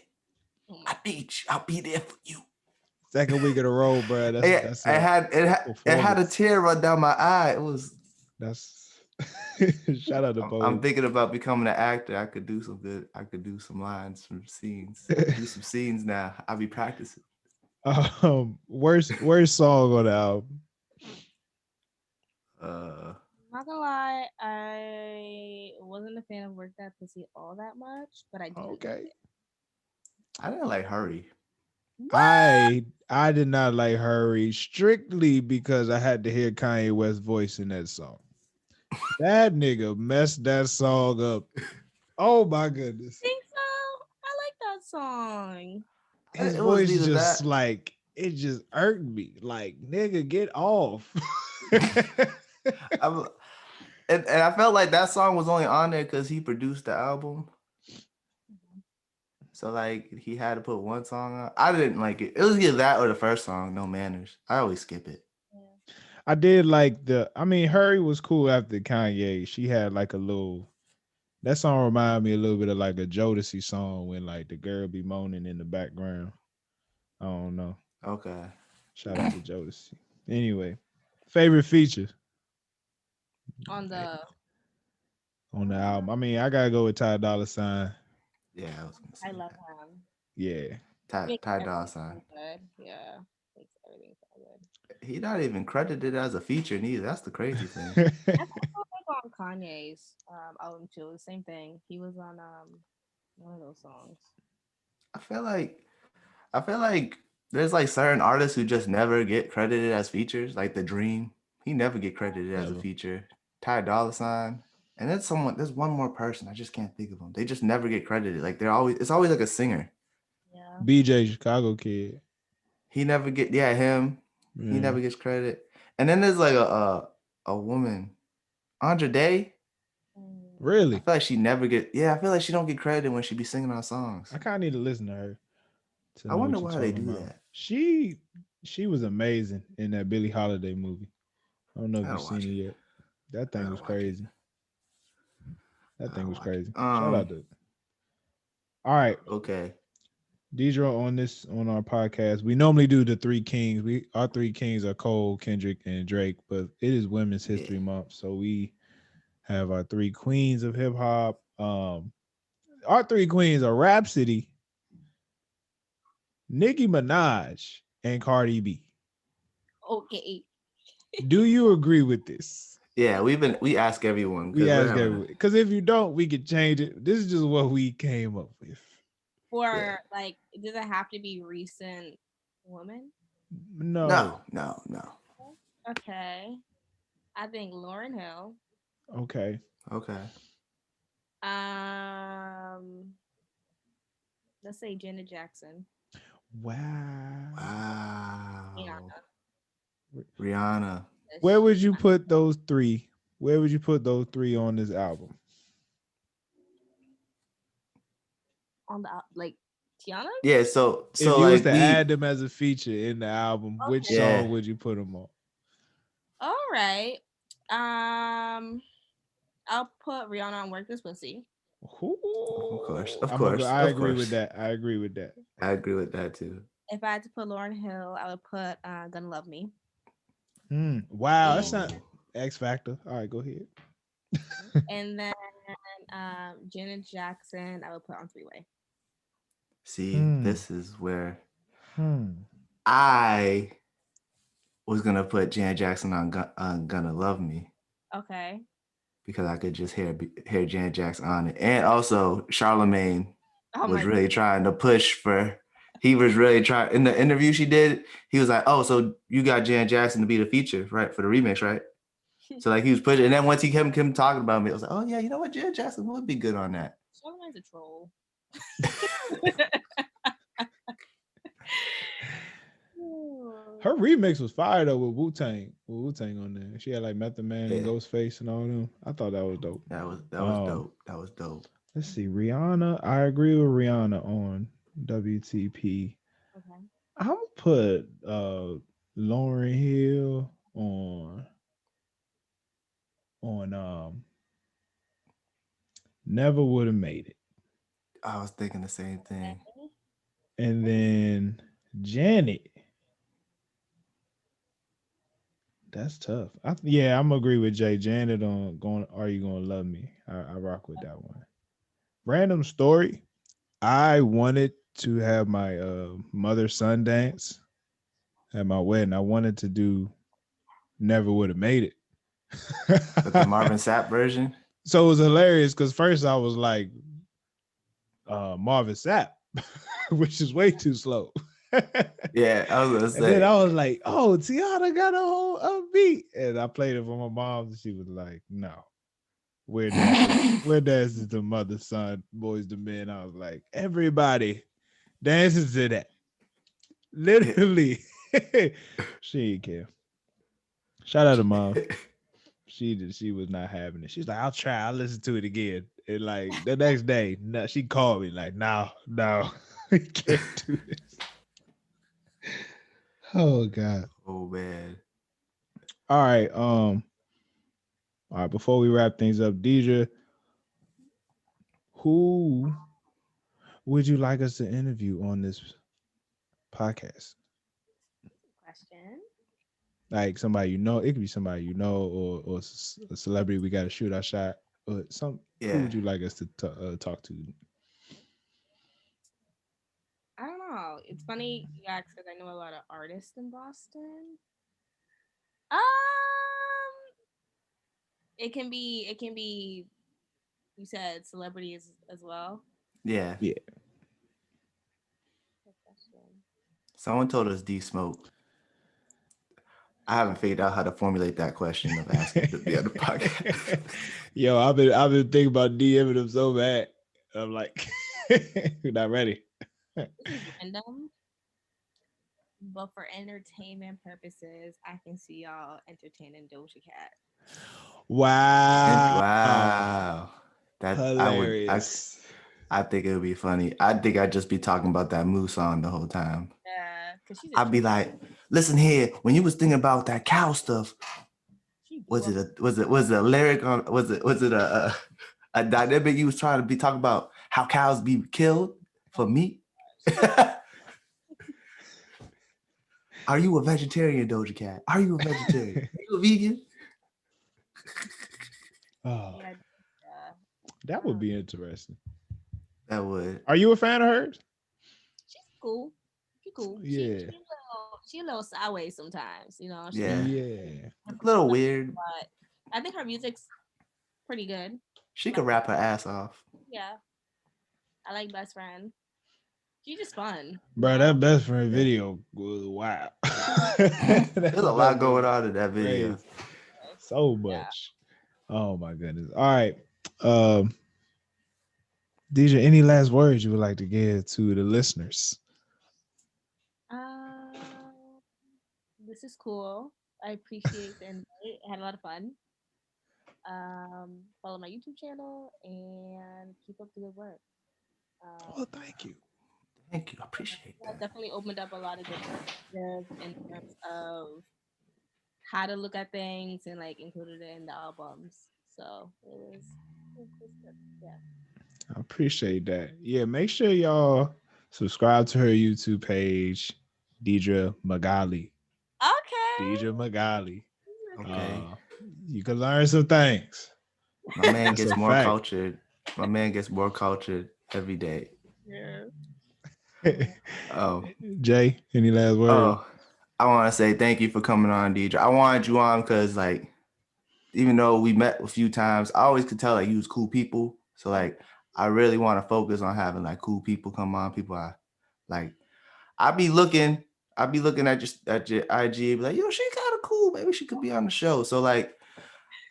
I need you. I'll be there for you. Second week in a row, bro. That's it had a tear run down my eye. It was. That's shout out to I'm Bo. thinking about becoming an actor. I could do some good. I could do some lines from scenes. I could do some scenes now. I'll be practicing. Worst song on the album. Not gonna lie, I wasn't a fan of Work That Pussy all that much, but I do. Okay. I didn't like Hurry. What? I did not like Hurry strictly because I had to hear Kanye West's voice in that song. That nigga messed that song up. Oh my goodness. I think so. I like that song. His It was voice neither just that. like it just irked me. Like, nigga, get off. And I felt like that song was only on there because he produced the album. So like he had to put one song on. I didn't like it. It was either that or the first song, No Manners. I always skip it. I did like Hurry was cool after Kanye. She had like a little, that song reminded me a little bit of like a Jodeci song when like the girl be moaning in the background. I don't know. Okay. Shout out to Jodeci. Anyway, favorite features On the album. I mean, I gotta go with Ty Dolla $ign. Yeah, I was gonna say I love that. him. Yeah. Ty Dolla $ign. Good. Yeah, makes everything so good. He not even credited as a feature neither. That's the crazy thing. I thought like on Kanye's album too. The same thing. He was on one of those songs. I feel like there's like certain artists who just never get credited as features, like The Dream. He never get credited as a feature. Ty Dolla $ign. And then there's one more person. I just can't think of them. They just never get credited. Like it's always like a singer. Yeah. BJ Chicago Kid. He never get him. Yeah. He never gets credit. And then there's like a woman, Andra Day. Really? I feel like she never get. Yeah, I feel like she don't get credit when she be singing our songs. I kind of need to listen to her. I wonder why they do that. She was amazing in that Billie Holiday movie. I don't know if you've seen it yet. That thing was crazy. That thing was crazy. Shout out to it. All right. Okay. Deidra, on our podcast, we normally do the three kings. Our three kings are Cole, Kendrick, and Drake, but it is Women's History Month, so we have our three queens of hip hop. Our three queens are Rhapsody, Nicki Minaj, and Cardi B. Okay. Do you agree with this? Yeah, we ask everyone. We ask everyone because if you don't, we could change it. This is just what we came up with. For like, does it have to be recent woman? No. Okay. I think Lauryn Hill. Okay. Let's say Janet Jackson. Wow. Rihanna. Where would you put those three? Where would you put those three on this album? On the like Teyana? Yeah, so if you was to add them as a feature in the album, which song would you put them on? All right. I'll put Rihanna on Work This Pussy. Of course. I agree with that. I agree with that too. If I had to put Lauryn Hill, I would put Gonna Love Me. Wow, that's not X Factor. All right, go ahead. And then Janet Jackson, I would put on Three-Way. See, this is where I was gonna put Janet Jackson on Gonna Love Me. Okay. Because I could just hear Janet Jackson on it. And also Charlemagne was really trying to push for, he was really trying, in the interview she did, he was like, oh, so you got Janet Jackson to be the feature, right? For the remix, right? So like he was pushing, and then once he kept talking about me, I was like, oh yeah, you know what? Janet Jackson would be good on that. Charlemagne's a troll. Her remix was fire though with Wu-Tang on there. She had like Method Man and Ghostface and all them. I thought that was dope. That was dope. That was dope. Let's see, Rihanna. I agree with Rihanna on WTP. Okay. I'm gonna put Lauryn Hill on Never Would Have Made It. I was thinking the same thing. And then Janet. That's tough. Yeah, I'm agree with Jay. Janet on going. Are you gonna love me? I rock with that one. Random story. I wanted to have my mother son dance at my wedding. I wanted to do Never Would Have Made It. But the Marvin Sapp version. So it was hilarious because first I was like Marvin Sapp, which is way too slow. Yeah, I was gonna say. And then I was like, "Oh, Teyana got a whole upbeat," and I played it for my mom, and she was like, "No, we're dancing to Mother Son, Boys to Men." I was like, "Everybody dances to that." Literally, she didn't care. Shout out to mom. She was not having it. She's like, "I'll try. I'll listen to it again." And like the next day, she called me like, "No, we can't do this." Oh God. Oh man. All right. All right. Before we wrap things up, Deidra, who would you like us to interview on this podcast? Question. Like somebody you know. It could be somebody you know, or a celebrity. We got to shoot our shot. Or some. Who Yeah. would you like us to talk to? I don't know. It's funny you ask because I know a lot of artists in Boston. Um, it can be. You said celebrities as well. Yeah. Yeah. Good question. Someone told us D Smoke. I haven't figured out how to formulate that question of asking to be on the podcast. Yo, I've been thinking about DMing him so bad. I'm like, we're not ready. This is random, but for entertainment purposes, I can see y'all entertaining Doja Cat. Wow. Wow. That Hilarious. I think it would be funny. I think I'd just be talking about that Moose song the whole time. Yeah, because she's a I'd be like, listen here, when you was thinking about that cow stuff, she was blew it a lyric on was it a dynamic you was trying to be talking about how cows be killed for meat? Are you a vegetarian, Doja Cat? Are you a vegetarian? Are you a vegan? Oh, yeah, that would be interesting. That would. Are you a fan of hers? she's cool. She cool. Yeah. She a little sideways sometimes, you know. She Yeah. Yeah. A little weird. but I think her music's pretty good. She could rap her ass off. Yeah, I like Best Friend. She's just fun. Bro, that Best Friend video was wow. There's a lot going on in that video. Crazy. So much. Yeah. Oh my goodness. All right. Deidra, any last words you would like to give to the listeners? This is cool. I appreciate the invite. I had a lot of fun. Follow my YouTube channel and keep up the good work. Well, thank you. Thank you. I appreciate that. Definitely opened up a lot of good perspectives in terms of how to look at things and like included it in the albums. So it was good. Yeah. I appreciate that. Yeah, make sure y'all subscribe to her YouTube page, Deidra Magali. Okay. Deidra Magali. Okay. You can learn some things. My man gets more cultured. My man gets more cultured every day. Yeah. Oh. Jay, any last words? Oh, I want to say thank you for coming on, Deidra. I wanted you on because, like, even though we met a few times, I always could tell like you was cool people. So like, I really want to focus on having like cool people come on. People I like. I'd be looking at your IG, be like, yo, she kind of cool. Maybe she could be on the show. So like,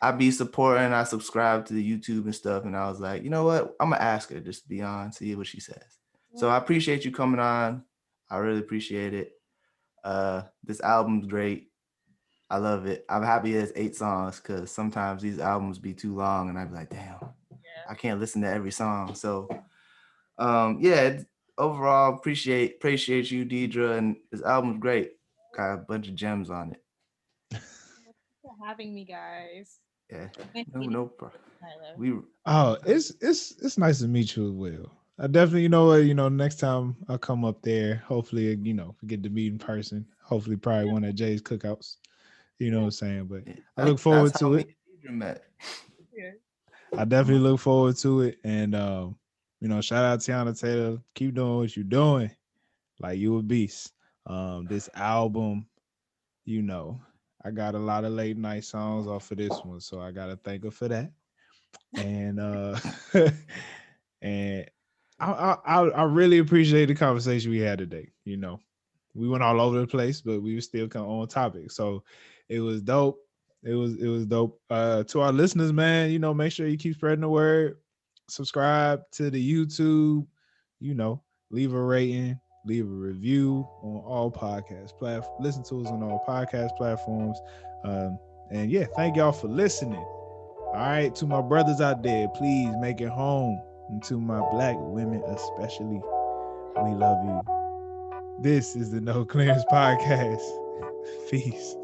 I'd be supporting. I subscribe to the YouTube and stuff, and I was like, you know what? I'm gonna ask her just to be on, see what she says. So I appreciate you coming on. I really appreciate it. This album's great. I love it. I'm happy it's 8 songs because sometimes these albums be too long and I'd be like, damn, I can't listen to every song. So yeah, overall appreciate you, Deidra, and this album's great. Got a bunch of gems on it. Thanks for having me, guys. Yeah. No problem. It's nice to meet you as well. I definitely, next time I come up there, hopefully, we get to meet in person. Hopefully, probably one of Jay's cookouts. You know what I'm saying? But I look forward to it. I definitely look forward to it. And shout out to Teyana Taylor. Keep doing what you're doing. Like, you a beast. This album, I got a lot of late night songs off of this one, so I gotta thank her for that. And and I really appreciate the conversation we had today. We went all over the place, but we were still kind of on topic. So it was dope. It was dope. To our listeners, man, make sure you keep spreading the word. Subscribe to the YouTube. Leave a rating, leave a review on all podcast platforms. Listen to us on all podcast platforms. And yeah, thank y'all for listening. All right, to my brothers out there, please make it home. And to my black women especially, we love you. This is the No Clearance Podcast. Peace.